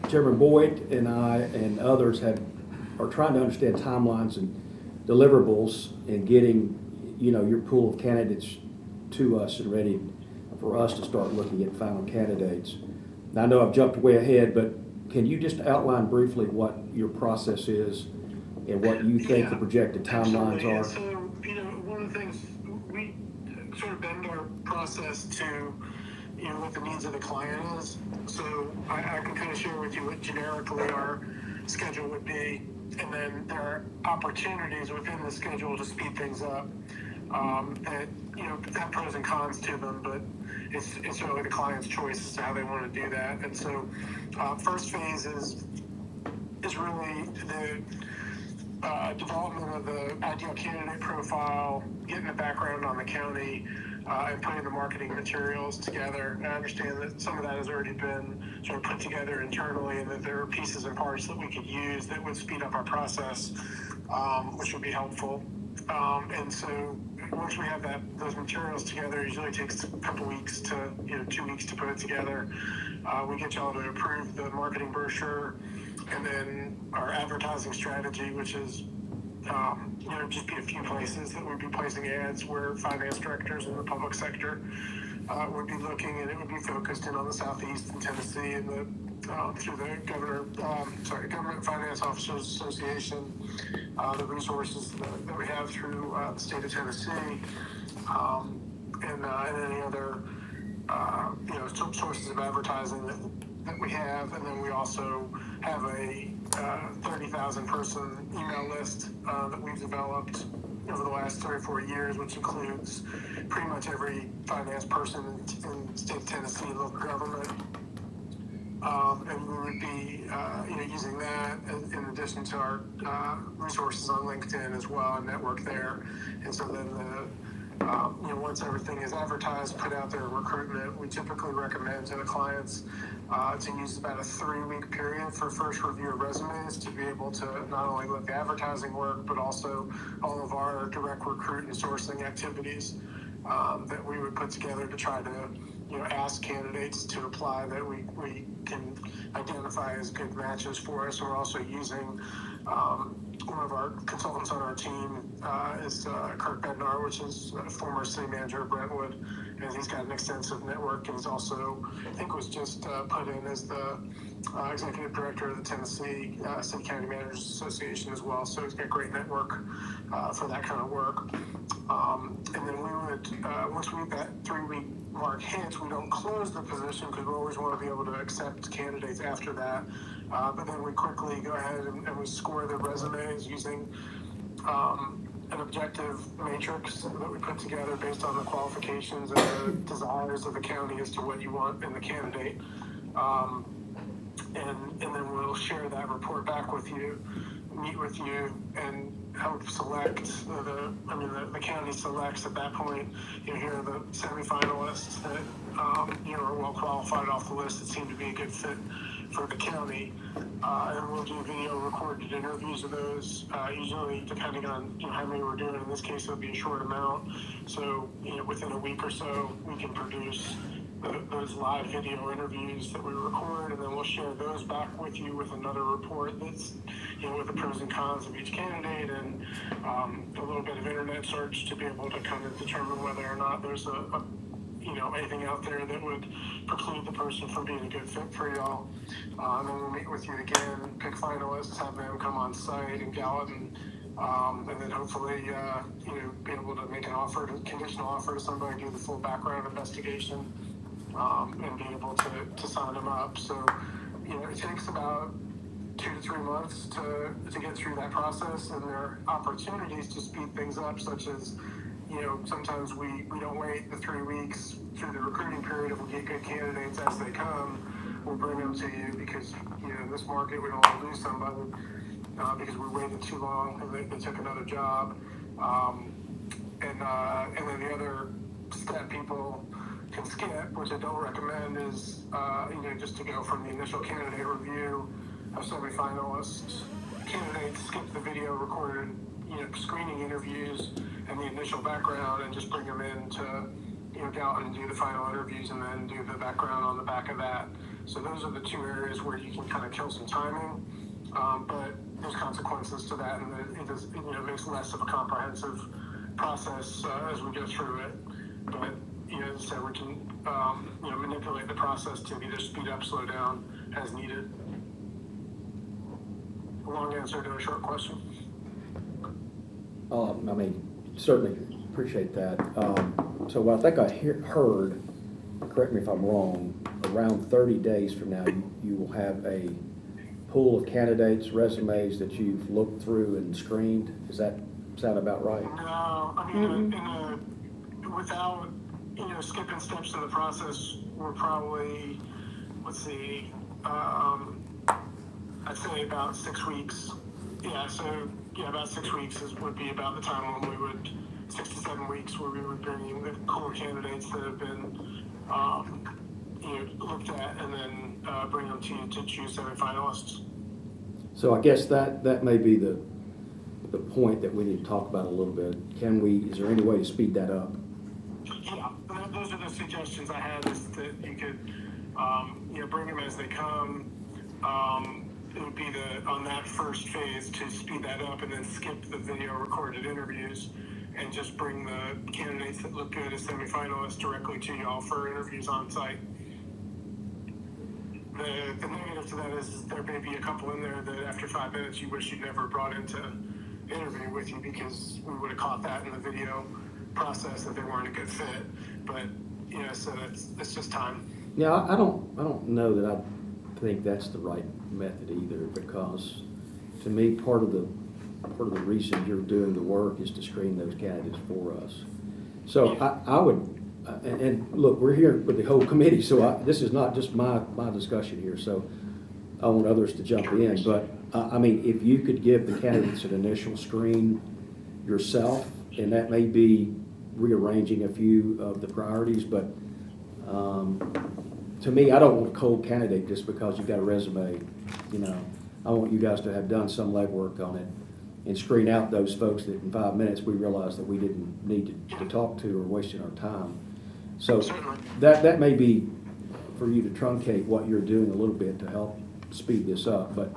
Chairman Boyd and I and others are trying to understand timelines and deliverables and getting, your pool of candidates to us and ready for us to start looking at final candidates. Now, I know I've jumped way ahead, but can you just outline briefly what your process is and what you think the projected timelines are? So, one of the things, we sort of bend our process to, what the needs of the client is. So I can kind of share with you what generically our schedule would be. And then there are opportunities within the schedule to speed things up that, have pros and cons to them, but it's really the client's choice as to how they want to do that. And so first phase is really the development of the ideal candidate profile, getting the background on the county, and putting the marketing materials together. And I understand that some of that has already been sort of put together internally, and that there are pieces and parts that we could use that would speed up our process, which would be helpful. And so once we have those materials together, it usually takes a couple weeks to 2 weeks to put it together. We get y'all to approve the marketing brochure, and then our advertising strategy, which is just be a few places that we'd be placing ads where finance directors in the public sector would be looking, and it would be focused in on the southeast in Tennessee and through the Government Finance Officers Association, the resources that we have through the state of Tennessee, and any other sources of advertising that we have. And then we also have a 30,000 person email list that we've developed over the last 3 or 4 years, which includes pretty much every finance person in the state of Tennessee local government. And we would be using that in addition to our resources on LinkedIn as well, and network there. And so then once everything is advertised, put out there in recruitment, we typically recommend to the clients to use about a 3-week period for first review of resumes, to be able to not only let the advertising work, but also all of our direct recruit and sourcing activities that we would put together to try to ask candidates to apply that we can identify as good matches for us. We're also using one of our consultants on our team is Kirk Bednar, which is a former city manager of Brentwood, and he's got an extensive network, and he's also, I think, was just put in as the executive director of the Tennessee City County Managers Association as well. So he's got a great network for that kind of work. And then we would, once that 3-week mark hits, we don't close the position because we always want to be able to accept candidates after that. But then we quickly go ahead and we score the resumes using an objective matrix that we put together based on the qualifications and the desires of the county as to what you want in the candidate. And then we'll share that report back with you, meet with you, and help select the county selects at that point. Here are the semifinalists that are well qualified off the list that seem to be a good fit for the county, and we'll do video recorded interviews of those, usually depending on how many we're doing. In this case, it'll be a short amount, so within a week or so we can produce those live video interviews that we record, and then we'll share those back with you with another report that's with the pros and cons of each candidate, and a little bit of internet search to be able to kind of determine whether or not there's anything out there that would preclude the person from being a good fit for y'all. And then we'll meet with you again, pick finalists, have them come on site in Gallatin, and then hopefully be able to make an offer, conditional offer to somebody, do the full background investigation, and be able to sign them up. So it takes about 2 to 3 months to get through that process, and there are opportunities to speed things up, such as sometimes we don't wait the 3 weeks through the recruiting period. If we get good candidates as they come, we'll bring them to you, because in this market we don't want to lose somebody because we waited too long and they took another job. And then the other step people can skip, which I don't recommend, is just to go from the initial candidate review of semifinalists. Candidates skip the video recorded screening interviews and the initial background, and just bring them in to go out and do the final interviews, and then do the background on the back of that. So those are the 2 areas where you can kind of kill some timing, but there's consequences to that, and it makes less of a comprehensive process as we go through it. But as I said, we can manipulate the process to either speed up, slow down as needed. A long answer to a short question. Certainly appreciate that. So what I think I heard, correct me if I'm wrong, around 30 days from now, you will have a pool of candidates' resumes that you've looked through and screened? Does that sound about right? No, I mean, without, skipping steps in the process, we're probably, let's see, I'd say about 6 weeks. Yeah, so, about 6 weeks would be about the time when we would, 6 to 7 weeks, where we would bring in the core candidates that have been, looked at, and then bring them to you to choose semifinalists. So I guess that may be the point that we need to talk about a little bit. Is there any way to speed that up? Yeah, those are the suggestions I had, is that you could, bring them as they come. It would be on that first phase to speed that up, and then skip the video recorded interviews and just bring the candidates that look good as semifinalists directly to y'all for interviews on site. The negative to that is there may be a couple in there that after 5 minutes you wish you'd never brought into interview with you, because we would have caught that in the video process that they weren't a good fit. But so that's just time. Yeah, I don't know that I think that's the right method either, because to me part of the reason you're doing the work is to screen those candidates for us. So I would. And look, we're here with the whole committee, so this is not just my discussion here, so I want others to jump in. But, I mean, if you could give the candidates an initial screen yourself, and that may be rearranging a few of the priorities, but to me, I don't want a cold candidate just because you've got a resume. I want you guys to have done some legwork on it and screen out those folks that in 5 minutes we realized that we didn't need to talk to or wasting our time. So that may be for you to truncate what you're doing a little bit to help speed this up. But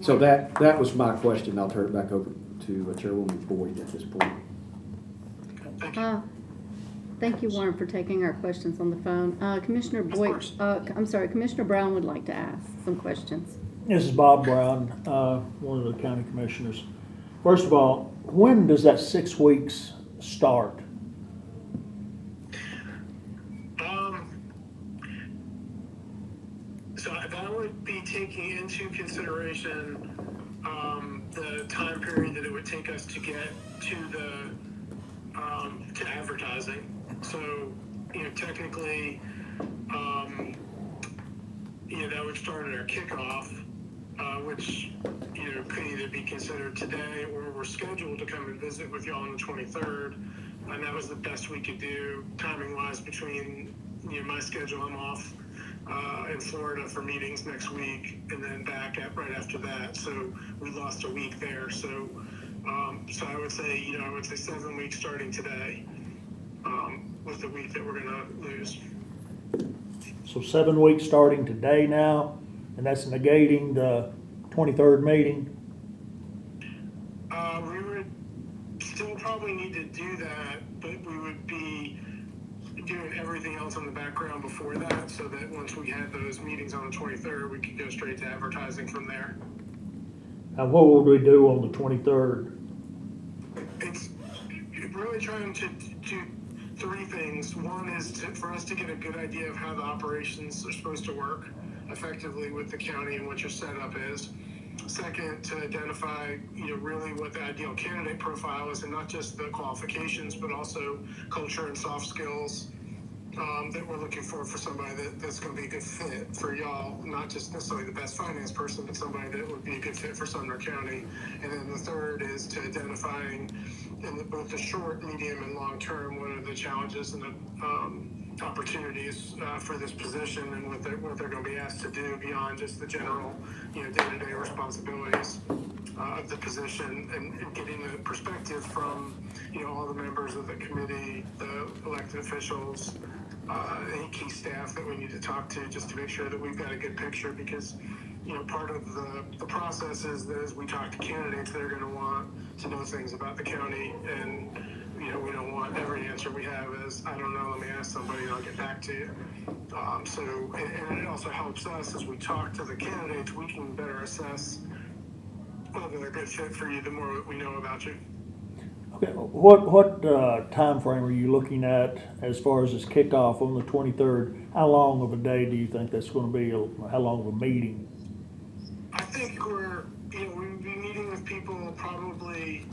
so that was my question. I'll turn it back over to Chairwoman Boyd at this point. Thank you, Warren, for taking our questions on the phone. Commissioner Boyd, Commissioner Brown would like to ask some questions. This is Bob Brown, one of the county commissioners. First of all, when does that 6 weeks start? So that would be taking into consideration the time period that it would take us to get to to advertising. So, technically, that would start at our kickoff, which, could either be considered today, or we're scheduled to come and visit with y'all on the 23rd. And that was the best we could do timing-wise between, my schedule. I'm off in Florida for meetings next week, and then back right after that. So we lost a week there. So I would say, 7 weeks starting today was the week that we're going to lose. So 7 weeks starting today now, and that's negating the 23rd meeting? We would still probably need to do that, but we would be doing everything else in the background before that, so that once we had those meetings on the 23rd, we could go straight to advertising from there. And what would we do on the 23rd? It's really trying to do 3 things. One is for us to get a good idea of how the operations are supposed to work effectively with the county and what your setup is. Second, to identify, really what the ideal candidate profile is, and not just the qualifications, but also culture and soft skills that we're looking for somebody that's going to be a good fit for y'all, not just necessarily the best finance person, but somebody that would be a good fit for Sumner County. And then the third is to identifying in both the short, medium, and long term, what are the challenges and the opportunities for this position, and what they're going to be asked to do beyond just the general, day-to-day responsibilities of the position, and getting the perspective from, all the members of the committee, the elected officials, any key staff that we need to talk to, just to make sure that we've got a good picture. Because, part of the process is that as we talk to candidates, they're going to want to know things about the county, and we don't want every answer we have is, I don't know, let me ask somebody and I'll get back to you. And it also helps us as we talk to the candidates, we can better assess whether they're a good fit for you the more we know about you. Okay, what time frame are you looking at as far as this kickoff on the 23rd? How long of a day do you think that's going to be? How long of a meeting? I think will probably,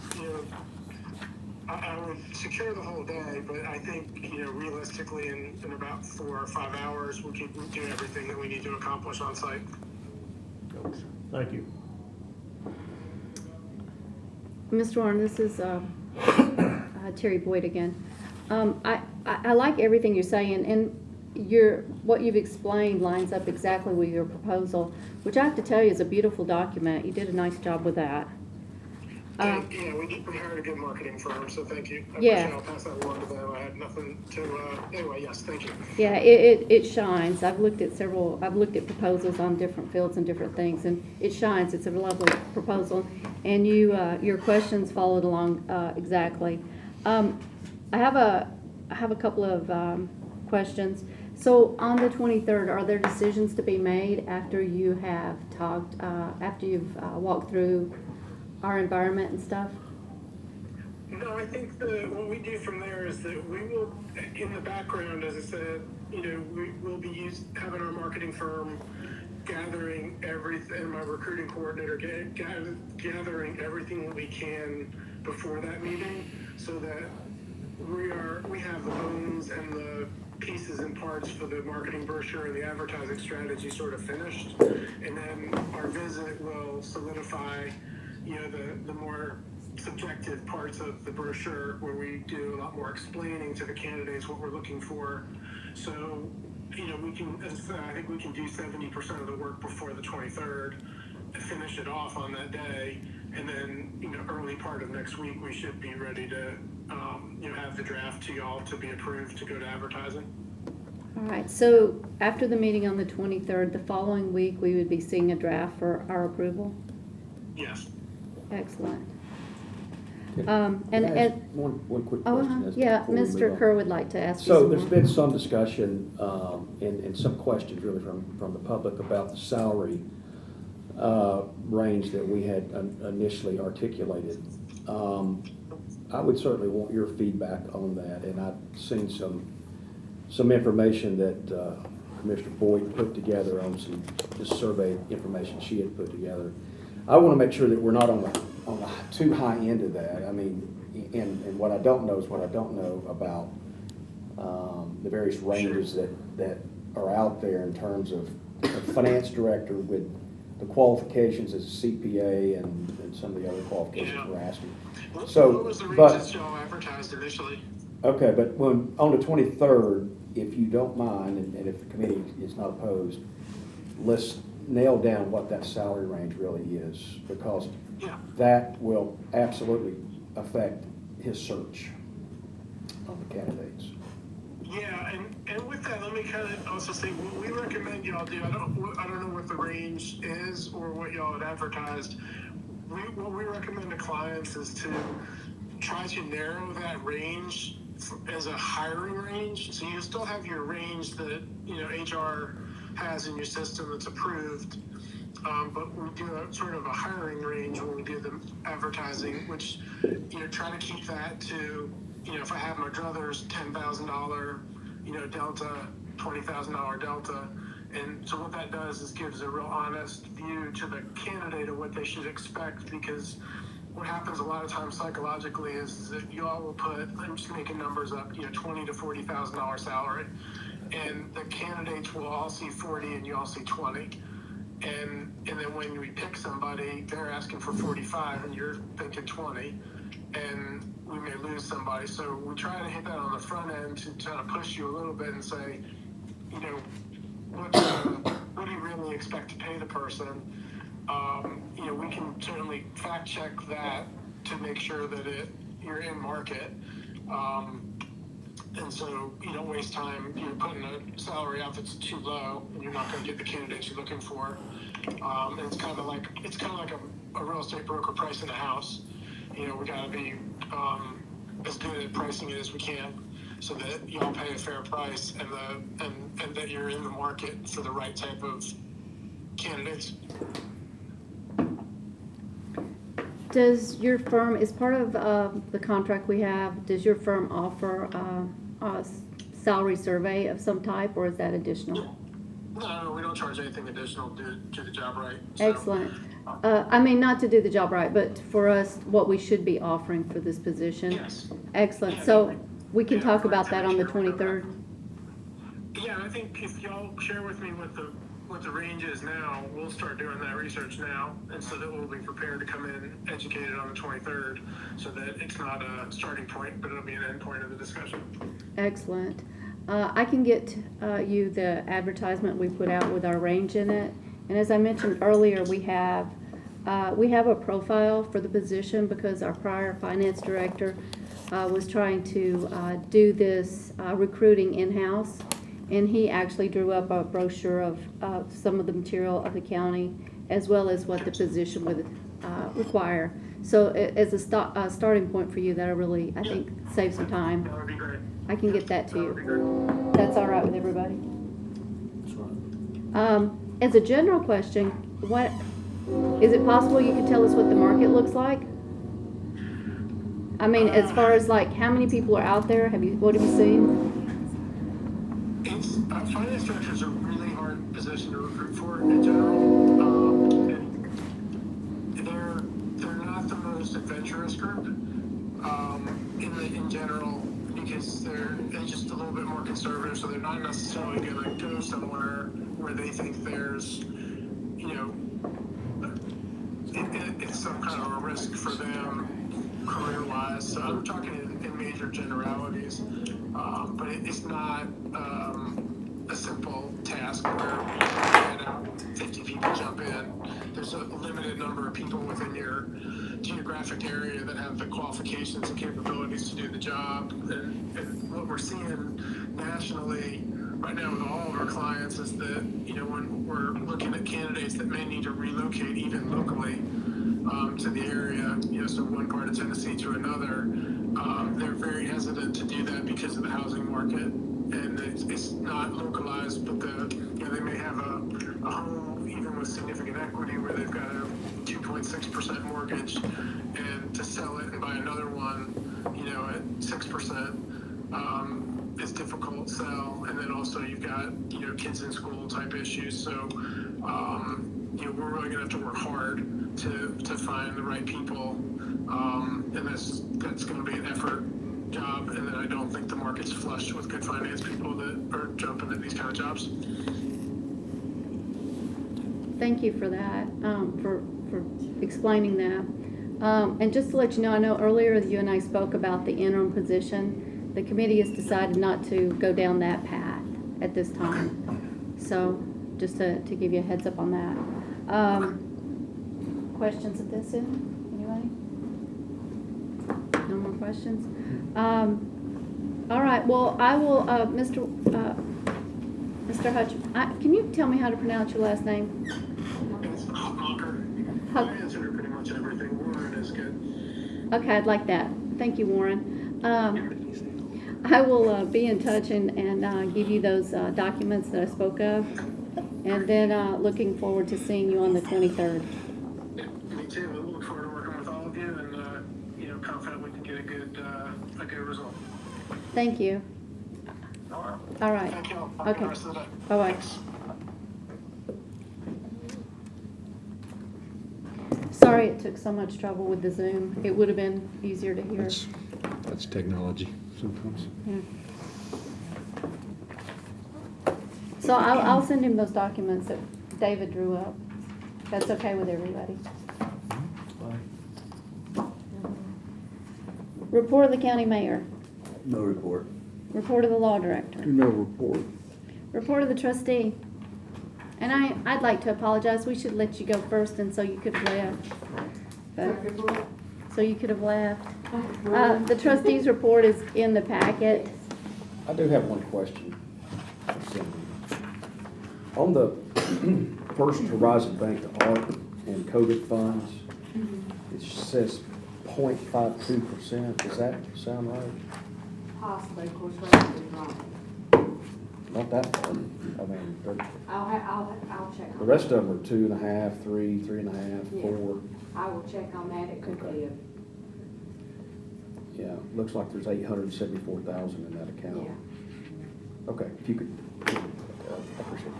I would secure the whole day, but I think, realistically in about 4 or 5 hours, we can do everything that we need to accomplish on site. Thank you. Mr. Warren, this is Terry Boyd again. I like everything you're saying, and what you've explained lines up exactly with your proposal, which I have to tell you is a beautiful document. You did a nice job with that. Yeah, we hired a good marketing firm, so thank you. Yeah. I'll pass that along to them. I had nothing to, anyway, yes, thank you. Yeah, it shines. I've looked at proposals on different fields and different things, and it shines. It's a lovely proposal, and your questions followed along exactly. I have a couple of questions. So on the 23rd, are there decisions to be made after you have talked, after you've walked through our environment and stuff? No, I think what we do from there is that we will, in the background, as I said, we will be having our marketing firm gathering everything, and my recruiting coordinator gathering everything that we can before that meeting, so that we have the bones and the pieces and parts for the marketing brochure and the advertising strategy sort of finished, and then our visit will solidify the more subjective parts of the brochure, where we do a lot more explaining to the candidates what we're looking for. So, we can, as I said, I think we can do 70% of the work before the 23rd, and finish it off on that day, and then, early part of next week, we should be ready to, have the draft to y'all to be approved to go to advertising. All right, so after the meeting on the 23rd, the following week, we would be seeing a draft for our approval? Yes. Excellent. Can I ask one quick question. Yeah, Mr. Kerr would like to ask you So some there's more. been some discussion and some questions really from the public about the salary range that we had initially articulated. I would certainly want your feedback on that, and I've seen some information that Commissioner Boyd put together on some just survey information she had put together. I want to make sure that we're not on the too high end of that. I mean, and what I don't know is what I don't know about the various ranges that are out there in terms of a finance director with the qualifications as a CPA and some of the other qualifications we're asking. So, what was the ranges y'all advertised initially? Okay, but on the 23rd, if you don't mind, and if the committee is not opposed, let's nail down what that salary range really is, because that will absolutely affect his search of the candidates. Yeah, and with that, let me kind of also say what we recommend y'all do. I don't know what the range is or what y'all had advertised. What we recommend to clients is to try to narrow that range as a hiring range. So you still have your range that HR has in your system that's approved, but we do a sort of a hiring range when we do the advertising, which try to keep that to if I have my druthers $10,000 delta, $20,000 delta. And so what that does is gives a real honest view to the candidate of what they should expect, because what happens a lot of times psychologically is that you all will put, I'm just making numbers up, $20,000 to $40,000 salary, and the candidates will all see 40 and you all see 20. And then when we pick somebody, they're asking for 45 and you're thinking 20, and we may lose somebody. So we try to hit that on the front end to try to push you a little bit and say, what do you really expect to pay the person? We can certainly fact check that to make sure that you're in market. And so you don't waste time putting a salary out that's too low, and you're not going to get the candidates you're looking for. And it's kind of like a real estate broker pricing a house. We got to be as good at pricing it as we can, so that y'all pay a fair price and that you're in the market for the right type of candidates. Does your firm, as part of the contract we have, does your firm offer a salary survey of some type, or is that additional? No, we don't charge anything additional to do the job right. So, Excellent. I mean, not to do the job right, but for us, what we should be offering for this position. Yes. Excellent. Yeah, So we can yeah, talk we're about that on the sure we know that. 23rd. Yeah, I think if y'all share with me what the range is now, we'll start doing that research now, and so that we'll be prepared to come in educated on the 23rd, so that it's not a starting point, but it'll be an end point of the discussion. Excellent. I can get you the advertisement we put out with our range in it. And as I mentioned earlier, we have a profile for the position because our prior finance director was trying to do this recruiting in-house. And he actually drew up a brochure of some of the material of the county as well as what the position would require. So as a starting point for you, that'll really, I think, save some time. That would be great. I can get that to That would be you. great. That's all right with everybody? That's right. As a general question, what, is it possible you could tell us what the market looks like? I mean, as far as like, how many people are out there? What have you seen? It's finance directors are a really hard position to recruit for in general. And they're not the most adventurous group in general, because they're just a little bit more conservative, so they're not necessarily going to go somewhere where they think there's, it's some kind of a risk for them career-wise. So I'm talking in major generalities, but it's not a simple task where you can out 50 people jump in. There's a limited number of people within your geographic area that have the qualifications and capabilities to do the job. And what we're seeing nationally right now with all of our clients is that, when we're looking at candidates that may need to relocate even locally to the area, so one part of Tennessee to another, they're very hesitant to do that because of the housing market. And it's not localized, but they may have a home even with significant equity where they've got a 2.6% mortgage, and to sell it and buy another one, at 6%, is difficult sell. And then also you've got, kids in school type issues. So, we're really gonna have to work hard to find the right people. And that's gonna be an effort job. And then I don't think the market's flush with good finance people that are jumping at these kind of jobs. Thank you for that, for explaining that. And just to let you know, I know earlier you and I spoke about the interim position. The committee has decided not to go down that path at this time. So just to give you a heads up on that. Questions at this end? Anybody? No more questions? All right, well, I will, Mr. Hutch, can you tell me how to pronounce your last name? It's Hucker. I answered pretty much everything. Warren is good. Okay, I'd like that. Thank you, Warren. I will be in touch and give you those documents that I spoke of. And then looking forward to seeing you on the 23rd. Yeah, me too. I look forward to working with all of you, and confident we can get a good result. Thank you. All right. Thank you. Have a Okay. good rest of the day. Bye-bye. Thanks. Sorry it took so much trouble with the Zoom. It would have been easier to hear. That's technology sometimes. Yeah. So I'll send him those documents that David drew up. That's okay with everybody. Report of the county mayor. No report. Report of the law director. No report. Report of the trustee. And I'd like to apologize. We should let you go first, and so you could have left. But, so you could have left. The trustee's report is in the packet. I do have one question. On the First Horizon Bank, the ARP and COVID funds, it says 0.52%. Does that sound right? Possibly, of course, that's wrong. Not that far. I mean, I'll check the on rest of them are 2.5, 3, 3.5, Yeah. 4. I will check on that. It could be Yeah, looks like there's 874,000 in that account. yeah. Okay, if you could, I appreciate it.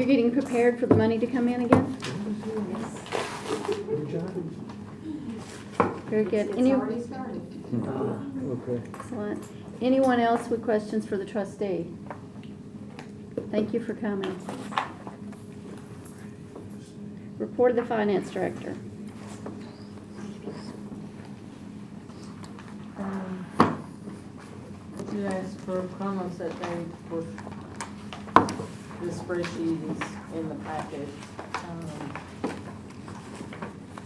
you're getting prepared for the money to come in again? Very good. It's already started. Okay. Excellent. Anyone else with questions for the trustee? Thank you for coming. Report of the finance director. You asked for Chronos that day for the spreadsheet is in the packet.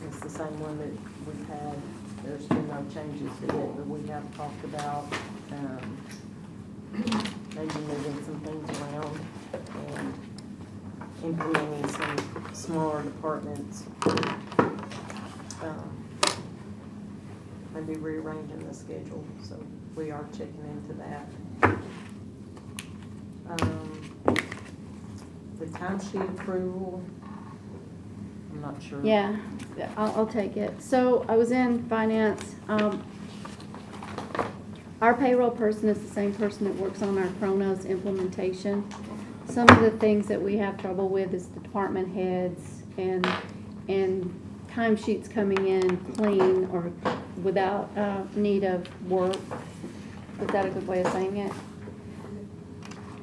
It's the same one that we've had. There's been no changes to it, but we have talked about, maybe moving some things around and implementing some smaller departments. Maybe rearranging the schedule, so we are checking into that. The timesheet approval, I'm not sure. Yeah, I'll take it. So I was in finance. Our payroll person is the same person that works on our Chronos implementation. Some of the things that we have trouble with is the department heads and timesheets coming in clean or without need of work. Is that a good way of saying it?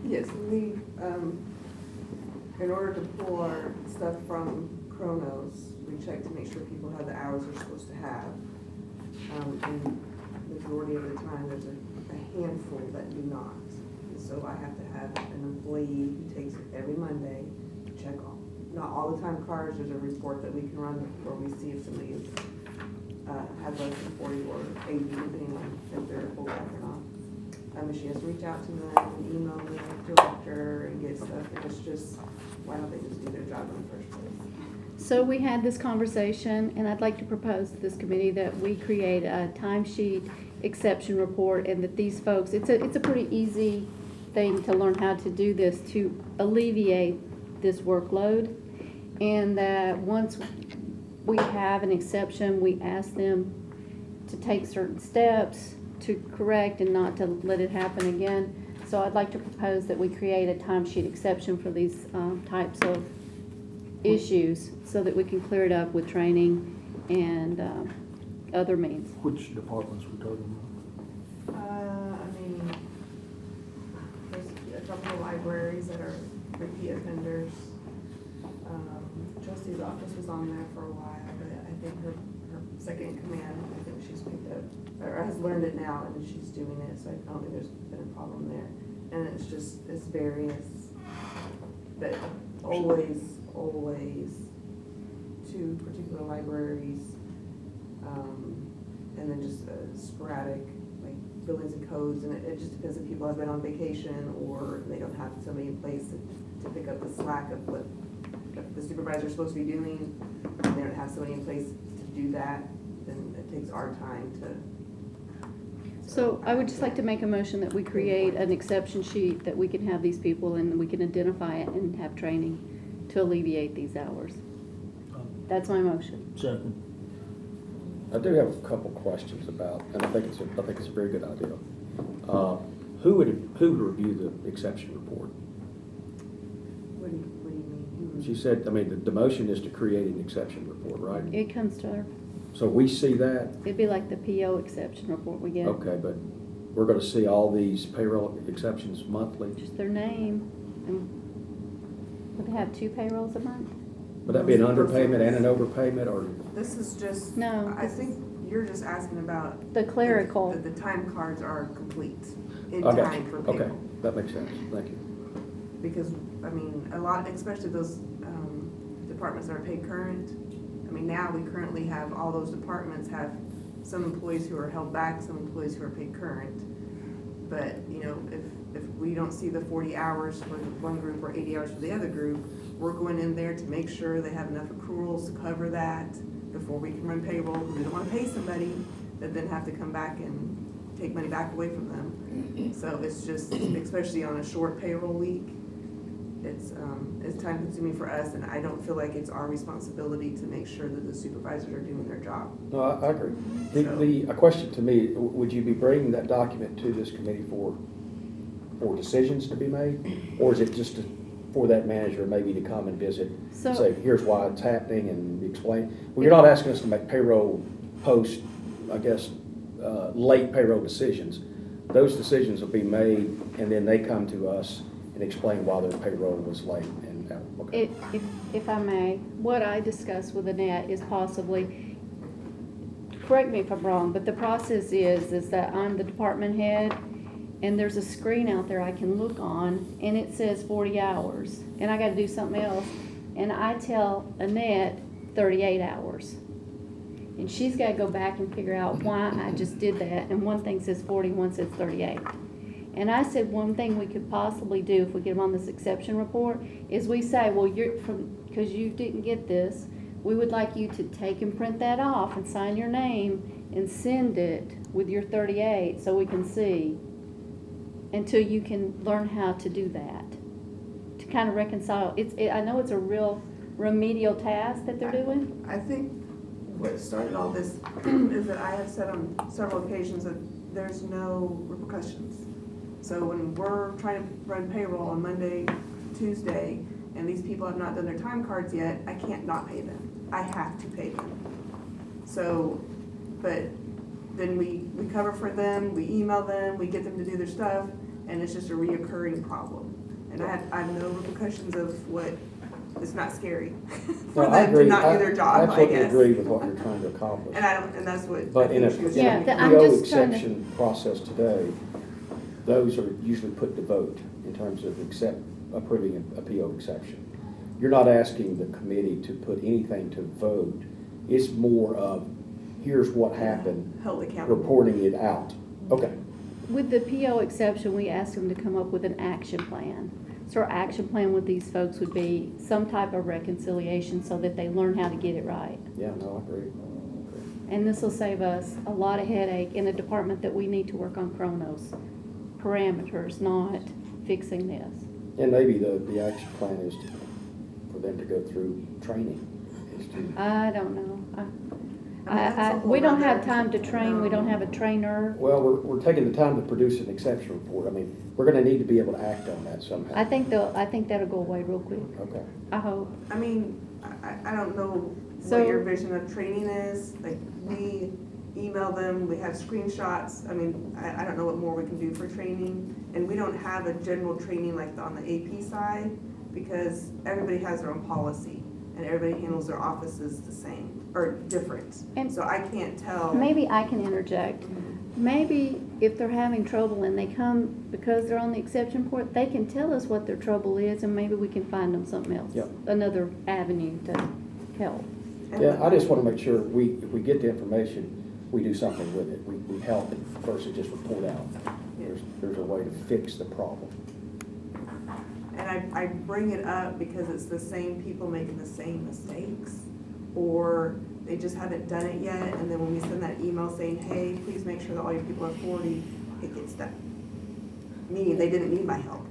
Yes, we, in order to pull our stuff from Chronos, we check to make sure people have the hours they're supposed to have. And the majority of the time, there's a handful that do not. And so I have to have an employee who takes it every Monday to check on. Not all the time cars, there's a report that we can run where we see if somebody has less than 40 or 80, depending on if they're full back or not. And she has to reach out to them and email the director and get stuff. And it's just, why don't they just do their job in the first place? So we had this conversation, and I'd like to propose to this committee that we create a timesheet exception report, and that these folks, it's a pretty easy thing to learn how to do this to alleviate this workload, and that once we have an exception, we ask them to take certain steps to correct and not to let it happen again. So I'd like to propose that we create a timesheet exception for these types of issues so that we can clear it up with training and other means. Which departments we talking I mean, there's a couple of libraries that are repeat offenders. Trustee's office was on there for a while, but I think her second in command, I think she's picked up, or has learned it now, and she's doing it, so I don't think there's been a problem there. And it's various, but always to particular libraries, and then just sporadic, like buildings and codes, and it just depends if people have been on vacation or they don't have somebody in place to pick up the slack of what the supervisor's supposed to be doing, and they don't have somebody in place to do that, then it takes our time to. So I would just like to make a motion that we create an exception sheet that we can have these people and we can identify it and have training to alleviate these hours. That's my motion. Second. I do have a couple questions about, and I think it's a very good idea. Who would review the exception report? What do you mean? She said, I mean, the motion is to create an exception report, right? It comes to her. So we see that? It'd be like the PO exception report we get. Okay, but we're gonna see all these payroll exceptions monthly? Just their name. And would they have 2 payrolls a month? Would that be an underpayment and an overpayment, or? This is just. No. I think you're just asking about. The clerical. The time cards are complete in Okay, time for payroll. okay, that makes sense, thank you. Because, I mean, a lot, especially those departments that are paid current. I mean, now we currently have, all those departments have some employees who are held back, some employees who are paid current. But, you know, if we don't see the 40 hours for one group or 80 hours for the other group, we're going in there to make sure they have enough accruals to cover that before we can run payroll. Because we don't want to pay somebody that then have to come back and take money back away from them. So it's just, especially on a short payroll week, it's time consuming for us, and I don't feel like it's our responsibility to make sure that the supervisors are doing their job. No, I agree. A question to me, would you be bringing that document to this committee for decisions to be made? Or is it just for that manager maybe to come and visit, So- and say, here's why it's happening, and explain. Well, you're not asking us to make payroll post, I guess, late payroll decisions. Those decisions will be made, and then they come to us and explain why their payroll was late. And okay. If I may, what I discussed with Annette is possibly, correct me if I'm wrong, but the process is that I'm the department head, and there's a screen out there I can look on, and it says 40 hours, and I gotta do something else, and I tell Annette 38 hours. And she's gotta go back and figure out why I just did that, and one thing says 40, one says 38. And I said one thing we could possibly do if we get them on this exception report is we say, well, because you didn't get this, we would like you to take and print that off and sign your name and send it with your 38 so we can see, until you can learn how to do that, to kind of reconcile. I know it's a real remedial task that they're doing. I think what started all this is that I have said on several occasions that there's no repercussions. So when we're trying to run payroll on Monday, Tuesday, and these people have not done their time cards yet, I can't not pay them. I have to pay them. So, but then we cover for them, we email them, we get them to do their stuff, and it's just a reoccurring problem. And I have no repercussions of what, it's not scary for No, I them to agree. not do their job, I absolutely guess. agree with what you're trying to accomplish. And that's what. But in a I think she was Yeah, saying. I'm PO just trying to- exception process today, those are usually put to vote in terms of approving a PO exception. You're not asking the committee to put anything to vote. It's more of, here's what happened, Held accountable. reporting it out. Okay. With the PO exception, we asked them to come up with an action plan. So our action plan with these folks would be some type of reconciliation so that they learn how to get it right. Yeah, no, I agree. And this will save us a lot of headache in a department that we need to work on Chronos parameters, not fixing this. And maybe the action plan is for them to go through training. I don't know. that's a whole We don't nother- have time to train, we don't have a trainer. Well, we're taking the time to produce an exception report. I mean, we're gonna need to be able to act on that somehow. I think that'll go away real quick, Okay. I hope. I mean, I don't know So- what your vision of training is. Like, we email them, we have screenshots. I mean, I don't know what more we can do for training. And we don't have a general training like on the AP side, because everybody has their own policy and everybody handles their offices the same or different. And- So I can't tell. Maybe I can interject. Maybe if they're having trouble and they come because they're on the exception report, they can tell us what their trouble is, and maybe we can find them something else. Yep. Another avenue to help. Yeah, I just want to make sure if we get the information, we do something with it. We help versus just report out. There's a way to fix the problem. And I bring it up because it's the same people making the same mistakes, or they just haven't done it yet, and then when we send that email saying, hey, please make sure that all your people are 40, it gets done. Meaning they didn't need my help.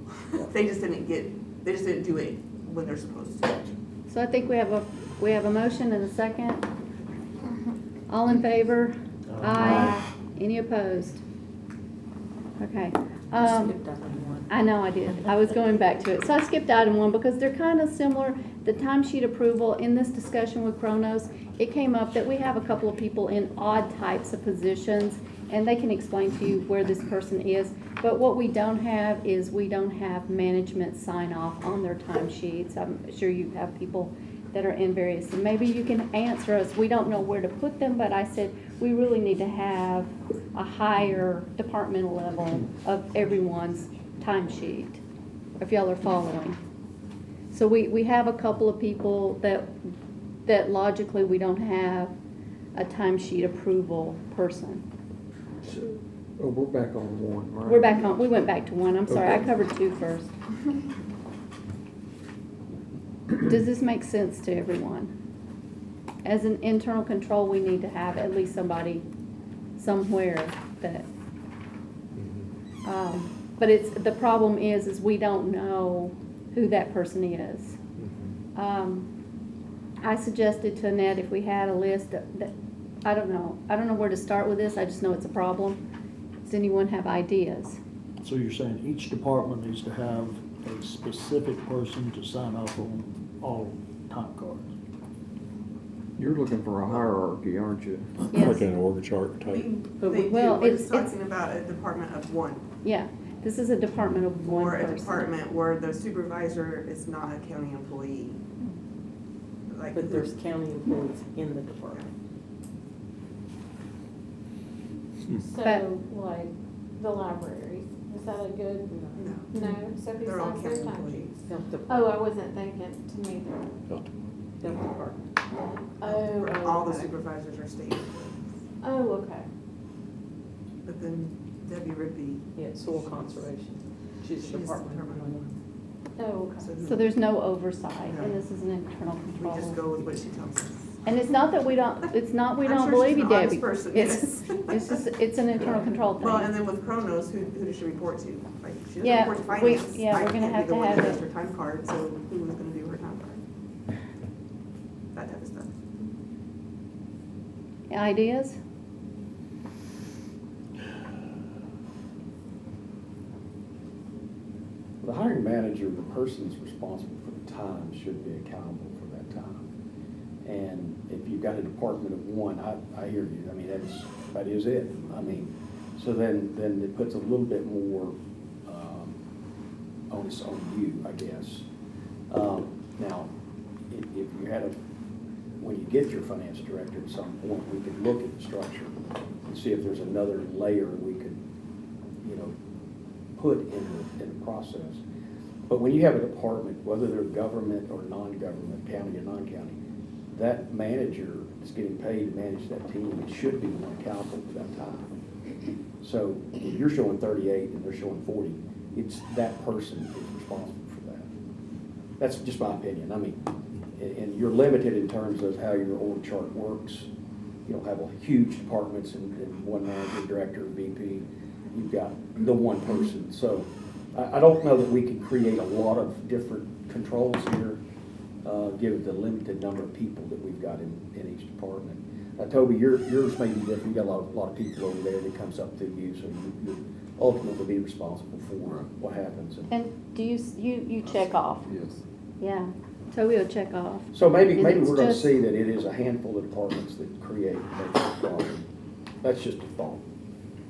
They just didn't do it when they're supposed to. So I think we have a motion and a second. All in favor? Aye. Any opposed? Okay. I know I did. I was going back to it. So I skipped item 1 because they're kind of similar. The timesheet approval, in this discussion with Chronos, it came up that we have a couple of people in odd types of positions, and they can explain to you where this person is. But what we don't have is we don't have management sign off on their timesheets. I'm sure you have people that are in various, and maybe you can answer us. We don't know where to put them, but I said we really need to have a higher departmental level of everyone's timesheet, if y'all are following. So we have a couple of people that logically we don't have a timesheet approval person. Oh, we're back on 1, right? We went back to 1, I'm sorry, I Okay. covered 2 first. Does this make sense to everyone? As an internal control, we need to have at least somebody somewhere that, but the problem is we don't know who that person is. I suggested to Annette if we had a list that, I don't know where to start with this, I just know it's a problem. Does anyone have ideas? So you're saying each department needs to have a specific person to sign off on all time cards. You're looking for a hierarchy, aren't you? Yes. Like an org chart type. They do, Well, we're it's- just talking about a department of one. Yeah, this is a department of one Or a person. department where the supervisor is not a county employee. Like, But there's county employees in the department. But- So, like, the libraries, is that a good, no, no, so who they're all signs county their time employees. sheets? Health Oh, department. I wasn't thinking to me Health department. Oh, All the okay. supervisors are state employees. Oh, okay. But then Debbie Rigby, Yeah, soil conservation. She's she's a department. department one. Oh, okay. So there's no oversight, No. and this is an internal We control. just go with what she tells us. And it's not that we don't, it's not we I'm don't sure believe she's you, an honest Debbie. person, It's, yes. it's just, it's an internal control Well, and thing. then with Kronos, who does she report to? Like, she doesn't Yeah, report to we- finance. yeah, we're gonna have to have I can't be the one that it. does her time card, so who is gonna do her time card? That type of stuff. Ideas? The hiring manager, the person that's responsible for the time, should be accountable for that time. And if you've got a department of one, I hear you, I mean, that is it. I mean, so then it puts a little bit more onus on you, I guess. Now, if you had when you get your finance director at some point, we could look at the structure and see if there's another layer we could, put in the process. But when you have a department, whether they're government or non-government, county or non-county, that manager is getting paid to manage that team. It should be more accountable for that time. So if you're showing 38 and they're showing 40, it's that person is responsible for that. That's just my opinion. I mean, and you're limited in terms of how your org chart works. You don't have a huge departments and one manager, director, VP. You've got the one person. So I don't know that we can create a lot of different controls here, given the limited number of people that we've got in each department. Toby, yours may be different. You got a lot of people over there that comes up through you, so you ultimately be responsible for what happens. And do you check off? Yes. Yeah, Toby will check off. So maybe And we're it's gonna just- see that it is a handful of departments that create that problem. That's just a thought.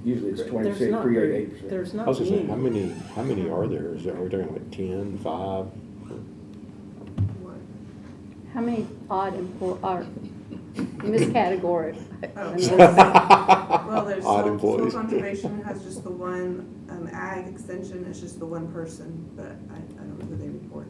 Usually it's 20%, There's not create very- 8%. There's I not was gonna say, many. how many are there? Are we talking like 10, 5? What? How many odd are in this category? Oh. In this- Well, there's Odd soil employees. conservation has just the one, ag extension is just the one person, but I don't know who they report.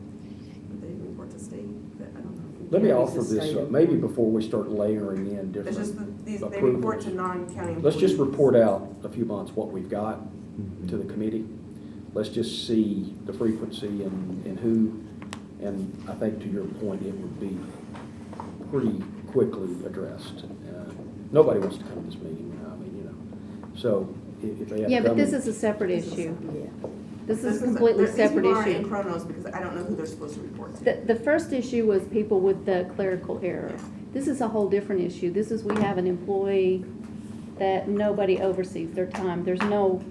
But they report to state, but I don't know. Let me Yeah, offer it's a this state up, maybe before we start layering in It's different just they report approvals. to non-county employees. Let's just report out a few months what we've got to the committee. Let's just see the frequency and who, and I think to your point, it would be pretty quickly addressed. Nobody wants to come to this meeting, I mean, so if they have to Yeah, but come this in- is a separate This is issue. Yeah. This is a completely these separate people aren't in issue. Kronos because I don't know who they're supposed to report to. The first issue was people with the clerical error. This is a whole different issue. This is, we have an employee that nobody oversees their time. There's no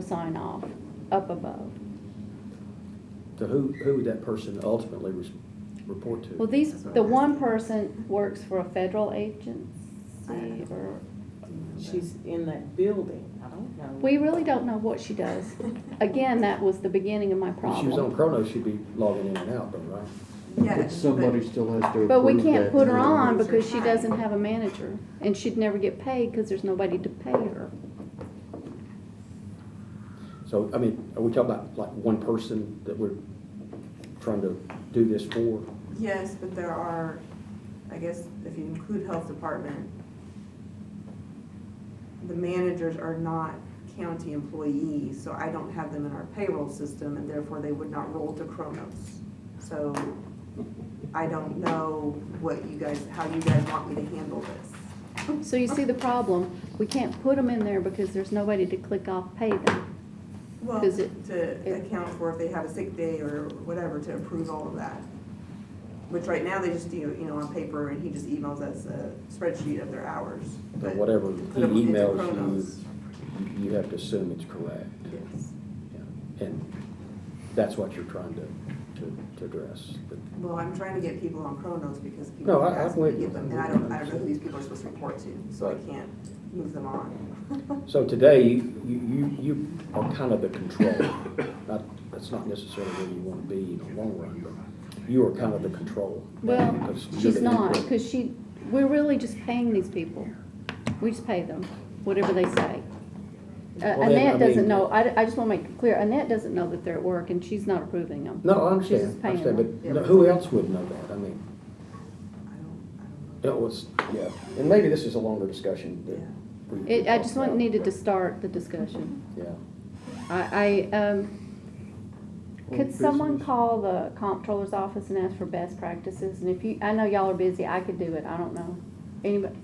sign off up above. So who would that person ultimately report to? Well, the one person works for a federal agency or, She's in that building. I don't know. we really don't know what she does. Again, that was the beginning of my If she was on problem. Kronos, she'd be logging in and out though, right? Yeah, But somebody still has to approve But we can't that put her time. on because she doesn't have a manager and she'd never get paid because there's nobody to pay her. So, I mean, are we talking about like one person that we're trying to do this for? Yes, but there are, I guess, if you include health department, the managers are not county employees, so I don't have them in our payroll system, and therefore they would not roll to Kronos. So I don't know how you guys want me to handle this. So you see the problem, we can't put them in there because there's nobody to click off pay them. Well, Does to it- account for if they have a sick day or whatever, to approve all of that. Which right now they just do, on paper, and he just emails us a spreadsheet of their hours. So But whatever to he put 'em into emails Kronos, you have to assume it's correct. yes. Yeah. And that's what you're trying to address. Well, I'm trying to get people on Chronos because No, people I ask me went to get with them, them. and I don't know who these people are supposed to report to, so I Right. can't move them on. So today, you are kind of the control. That's not necessarily where you want to be in the long run, but you are kind of the control. Well, Because you're she's the not, input. because we're really just paying these people. We just pay them, whatever they say. Well, then, Annette I doesn't mean- know, I just want to make it clear, Annette doesn't know that they're at work, and she's not approving them. No, I She's understand, just paying them. but who else would know that? I mean, it was, yeah, and maybe this is a longer discussion that we I just talked about. needed to start the discussion. Yeah. Could someone call the comptroller's office and ask for best practices? And if you, I know y'all are busy, I could do it, I don't know. Anybody?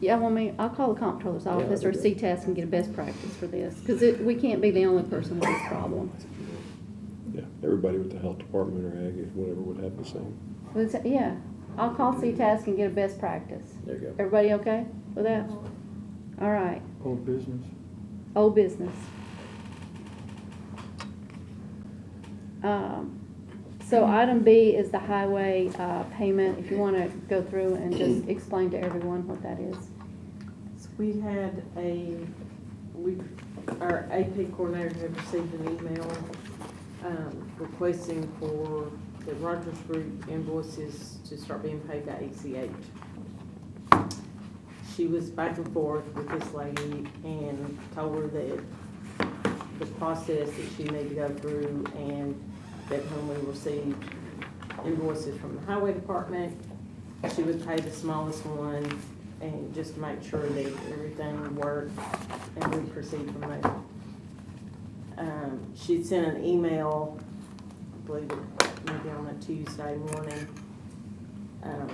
Yeah, well, I'll call the comptroller's office or that'd be CTAS and get a best practice for this, because we can't be the only person with this problem. Yeah, everybody with the health department or ag, whatever would have the same. Yeah, I'll call CTAS and get a best practice. There you go. Everybody okay with that? All right, Old business. old business. So item B is the highway payment. If you want to go through and just explain to everyone what that is. So we had our AP coordinator had received an email requesting for the Rogers Group invoices to start being paid by ACH. She was back and forth with this lady and told her that the process that she needed to go through, and that when we received invoices from the highway department, she would pay the smallest one, and just to make sure that everything worked, and we proceed from there. She'd sent an email, I believe maybe on a Tuesday morning,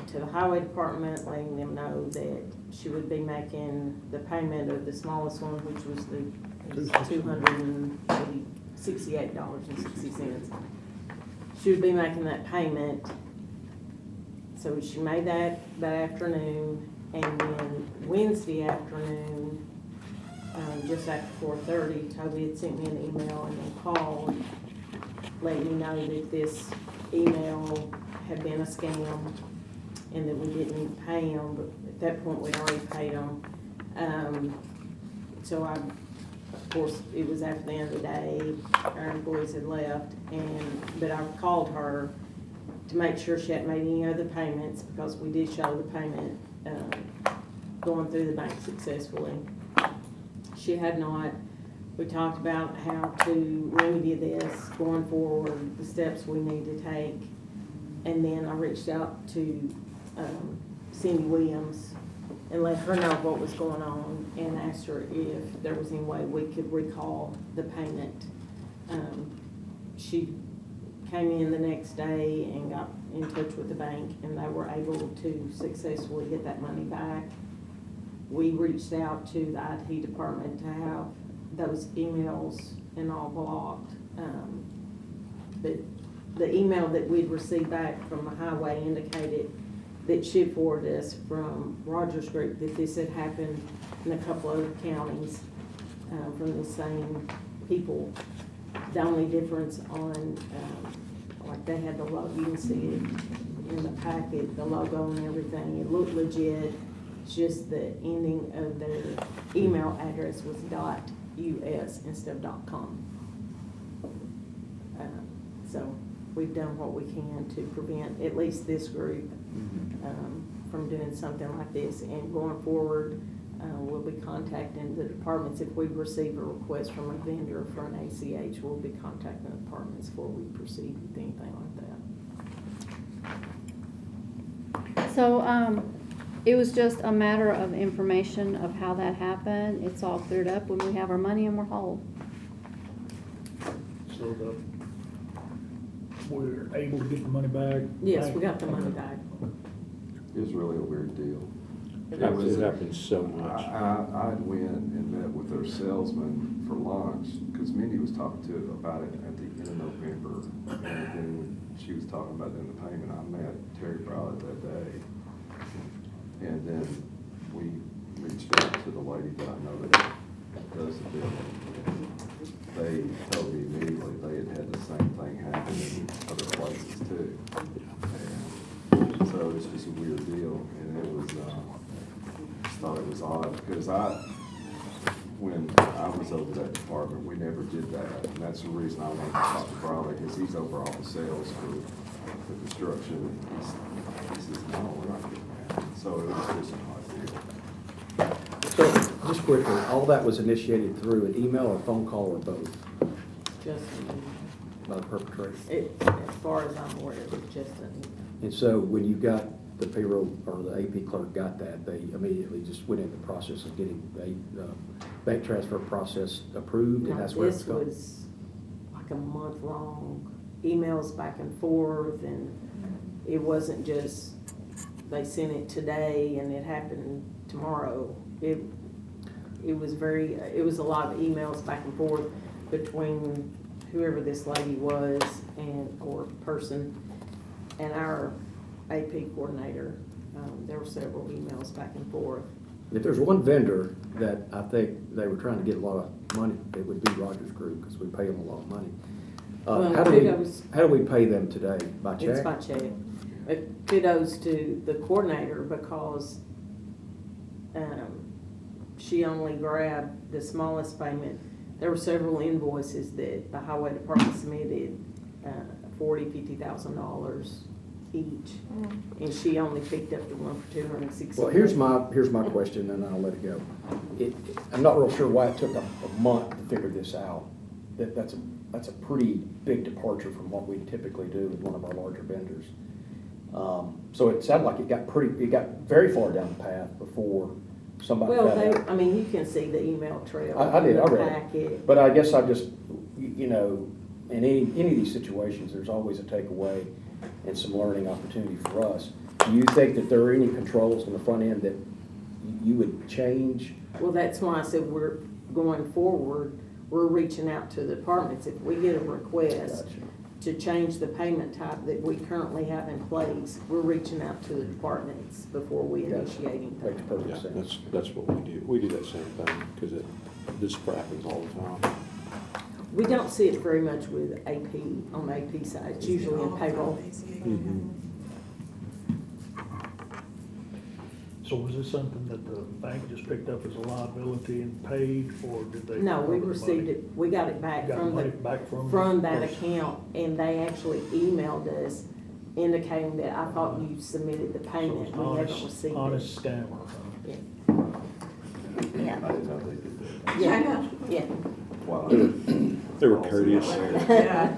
to the highway department, letting them know that she would be making the payment of the smallest one, which was the $268.60. She would be making that payment. So she made that afternoon, and then Wednesday afternoon, just after 4:30, Toby had sent me an email and then called, letting me know that this email had been a scam and that we didn't need to pay them, but at that point we'd already paid them. So of course, it was after the end of the day, our employees had left, but I called her to make sure she hadn't made any other payments, because we did show the payment going through the bank successfully. She had not. We talked about how to remedy this going forward, the steps we need to take, and then I reached out to Cindy Williams and let her know what was going on, and asked her if there was any way we could recall the payment. She came in the next day and got in touch with the bank, and they were able to successfully get that money back. We reached out to the IT department to have those emails and all blocked. But the email that we'd received back from the highway indicated that she forwarded us from Rogers Group that this had happened in a couple other counties from the same people. The only difference on, like they had the logo, you can see it in the packet, the logo and everything, it looked legit. It's just the ending of their email address was .us instead of .com. So we've done what we can to prevent at least this group from doing something like this. And going forward, we'll be contacting the departments. If we receive a request from a vendor for an ACH, we'll be contacting the departments before we proceed with anything like that. So, it was just a matter of information of how that happened. It's all cleared up when we have our money and we're whole. So we're able to get the money back? Yes, we got the money back. It was really a weird deal. It happens so much. I went and met with their salesman for lunch, because Mindy was talking to it about it at the end of November. And then when she was talking about doing the payment, I met Terry Browlett that day. And then we reached out to the lady that I know that does the deal. they told me immediately they had had the same thing happen in other places too. And so it's just a weird deal, and it was, just thought it was odd, because when I was over that department, we never did that, and that's the reason I wanted to talk to Bradley, because he's over all the sales for the construction, and he says, no, we're not getting that. So it was just an odd deal. So, just quickly, all that was initiated through an email or phone call or both Just, by the perpetrator? as far as I'm aware, it was just an And so when you got the payroll, or the AP clerk got that, they immediately just went into the process of getting the bank transfer process approved, and Now, that's where it's this going? was like a month-long emails back and forth, and it wasn't just, they sent it today and it happened tomorrow. It was it was a lot of emails back and forth between whoever this lady was or person and our AP coordinator. There were several emails back and forth. If there's one vendor that I think they were trying to get a lot of money, it would be Rogers Group, because we pay them a lot of money. Well, How do we pay them today? By check? It's by check. Kudos to the coordinator, because she only grabbed the smallest payment. There were several invoices that the highway department submitted, $50,000 each, and she only picked up the one for $260. Well, here's my question, and I'll let it go. I'm not real sure why it took a month to figure this out. That's a pretty big departure from what we typically do with one of our larger vendors. So it sounded like it got very far down the path before somebody found out. I mean, you can see the email trail. I did, I in the read packet. it. But I guess I just, in any of these situations, there's always a takeaway and some learning opportunity for us. Do you think that there are any controls on the front end that you would change? Well, that's why I said we're going forward, we're reaching out to the departments. If we get a request to change the payment type that we currently have in place, we're reaching out to the departments before we initiate anything. Makes perfect Yeah, sense. that's what we do. We do that same thing, because this happens all the time. We don't see it very much with AP, on the AP side. It's usually in payroll. So was this something that the bank just picked up as a liability and paid, or did they? No, we recover the received money? it, we got it back Got from money back from that us? account, and they actually emailed us indicating that I thought you submitted the So payment, it's we haven't received it. honest scammer, huh? Yeah. Yeah. I didn't know they did that. Yeah, yeah. Wow. They were courteous. Yeah.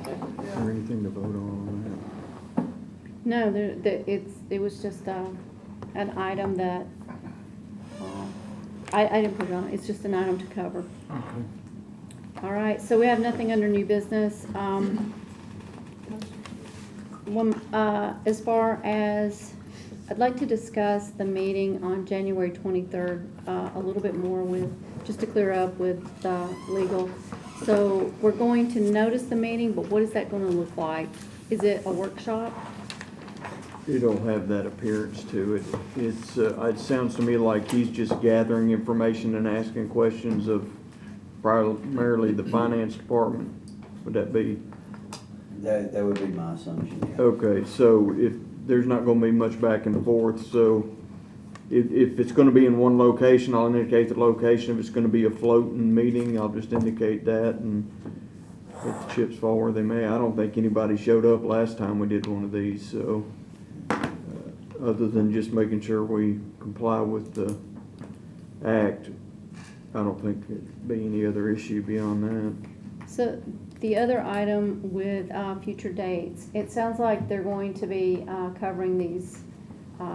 Or anything to vote on No, it was just an item that, I didn't put it on, it's just an item to cover. that? Okay. All right, so we have nothing under new business. As far as, I'd like to discuss the meeting on January 23rd a little bit more just to clear up with legal. So we're going to notice the meeting, but what is that going to look like? Is it a workshop? It'll have that appearance to it. It sounds to me like he's just gathering information and asking questions of primarily the finance department. Would that be? That would be my assumption, yeah. Okay, so if there's not gonna be much back and forth, so if it's gonna be in one location, I'll indicate the location. If it's gonna be a floating meeting, I'll just indicate that, and if the chips fall where they may. I don't think anybody showed up last time we did one of these, so other than just making sure we comply with the act, I don't think there'd be any other issue beyond that. So the other item with future dates, it sounds like they're going to be covering these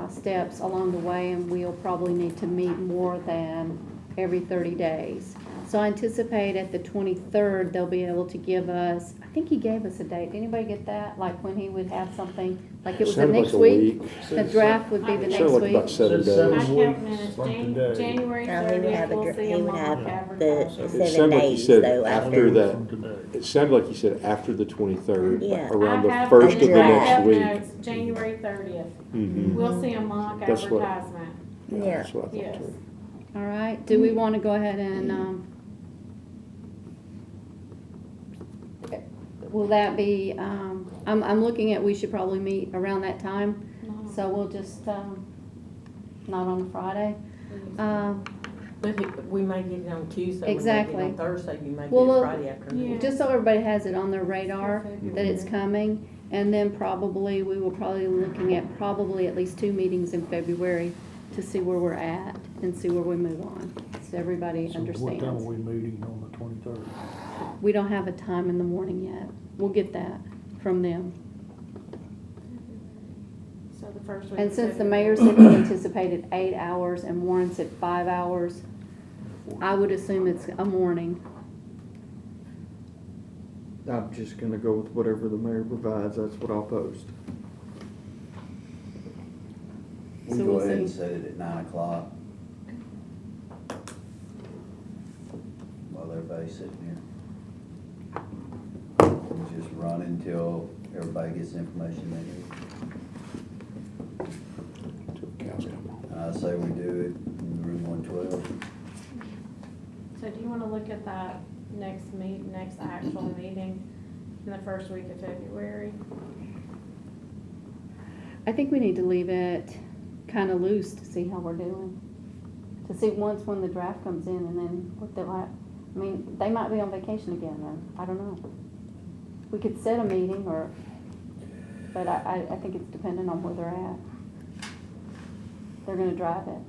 steps along the way, and we'll probably need to meet more than every 30 days. So I anticipate at the 23rd, they'll be able to give us, I think he gave us a date. Did anybody get that? Like when he would have something, like it was the Sounded like next a week? week. The draft would be the It next sounded like week? about 7 Says 7 days. I count weeks minutes, from today. January No, he would 30th, have we'll see a mock the advertisement. It 7 sounded like you days said though after after. that. From today. It sounded like you said after the 23rd, Yeah. around I the have first of the draft. next week. notes, January 30th. Mhm. We'll see a mock That's what- advertisement. Yeah. That's what I thought Yes. too. All right, do we want to go ahead and will that be, I'm looking at, we should probably meet around that time, so we'll just, not on a Friday. But we may get it on Tuesday, we may get it Exactly. on Thursday, you may get Well, it Friday afternoon. Just so everybody has it on their radar that it's coming, and then probably, we will probably be looking at probably at least 2 meetings in February to see where we're at and see where we move on, so everybody So what time are understands. we meeting on the 23rd? We don't have a time in the morning yet. We'll get that from them. So the first week. And of since the February. mayor said he anticipated 8 hours and Warren said 5 hours, I would assume it's a morning. I'm just gonna go with whatever the mayor provides, that's what I'll post. We So go we'll ahead and see. set it at 9 o'clock. While everybody's sitting here. We'll just run until everybody gets the information they need. Till cows come home. And I say we do it in room 112. So do you wanna look at that next actual meeting in the first week of February? I think we need to leave it kind of loose to see how we're doing. To see once when the draft comes in and then what they'll have. I mean, they might be on vacation again then. I don't know. We could set a meeting but I think it's dependent on where they're at. They're gonna drive it.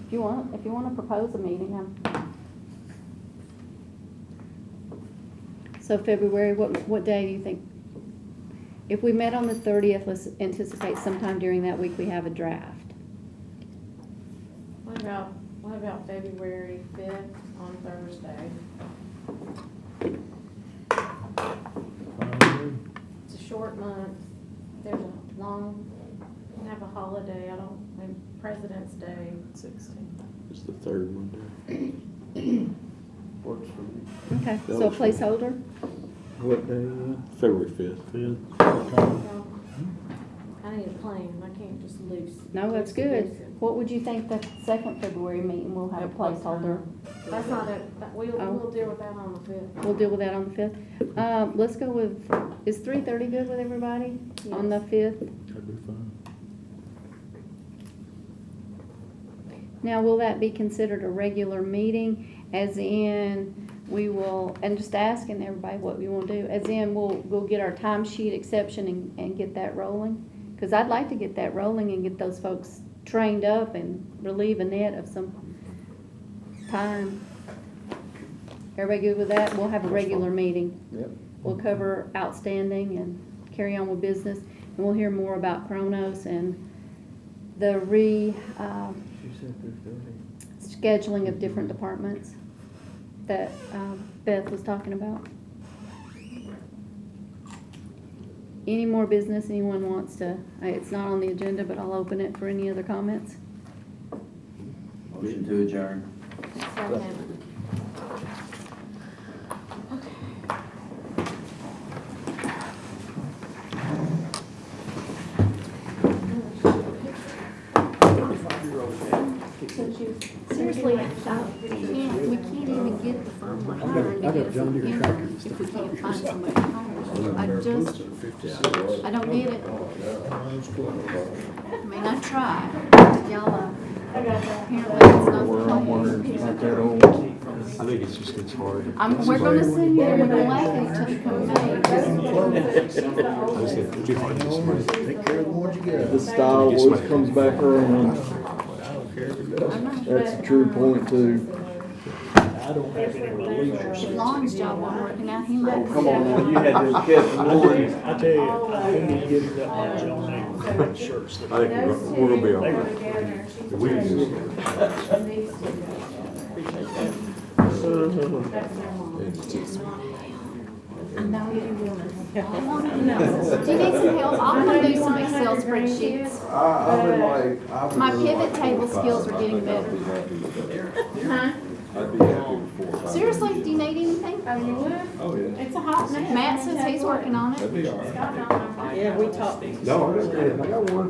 If you want to propose a meeting, So February, what day do you think? If we met on the 30th, let's anticipate sometime during that week we have a draft. What about February 5th on Thursday? It's a short month. There's a long, we have a holiday. President's Day. 16. It's the third Monday. Works for me. Okay, That so a was fine. placeholder? What day? February 5th. I need a plan. I can't just loose. No, that's good. What would you think the second February meeting, we'll have a placeholder? That's not it. We'll Oh. deal with that on the 5th. We'll deal with that on the 5th. Let's go with, is 3:30 good with everybody on the 5th? That'd be fine. Now, will that be considered a regular meeting, as in, we will, and just asking everybody what we want to do, as in, we'll get our timesheet exception and get that rolling? Because I'd like to get that rolling and get those folks trained up and relieve Annette of some time. Everybody good with that? We'll have a regular meeting. Yep. We'll cover outstanding and carry on with business, and we'll hear more about Kronos and the She said 3:30. scheduling of different departments that Beth was talking about. Any more business anyone wants to, it's not on the agenda, but I'll open it for any other comments. Motion to adjourn. Second. Seriously, we can't even get the firm we're hiring to get us an intern if we can't find somebody to hire. I don't get it. I mean, I try. Y'all, apparently it's not the I'm wondering, plan. it's not that old. I think it's just, it's hard. We're gonna sit here and we're gonna laugh at each other come May. I just think it'd be hard to get somebody. Take care of the ones you got. The style always comes back around. That's a true point too. I don't have any relief. If Lon's job wasn't working out, he might. Come on now, you had to catch one. I tell you, we need to get it that much on these shirts. I think we're gonna be all right. If we can do I know you will. I want to know. Do you need some help? I'm gonna do some Excel spreadsheets. I've been like, My pivot table skills are getting better. Huh? I'd be happy with 4 or 5. Seriously, do you need anything? Oh, you would? Oh, yeah. It's a hot mess. Matt says he's working on it. That'd be all right. Yeah, we talked. No, I got one.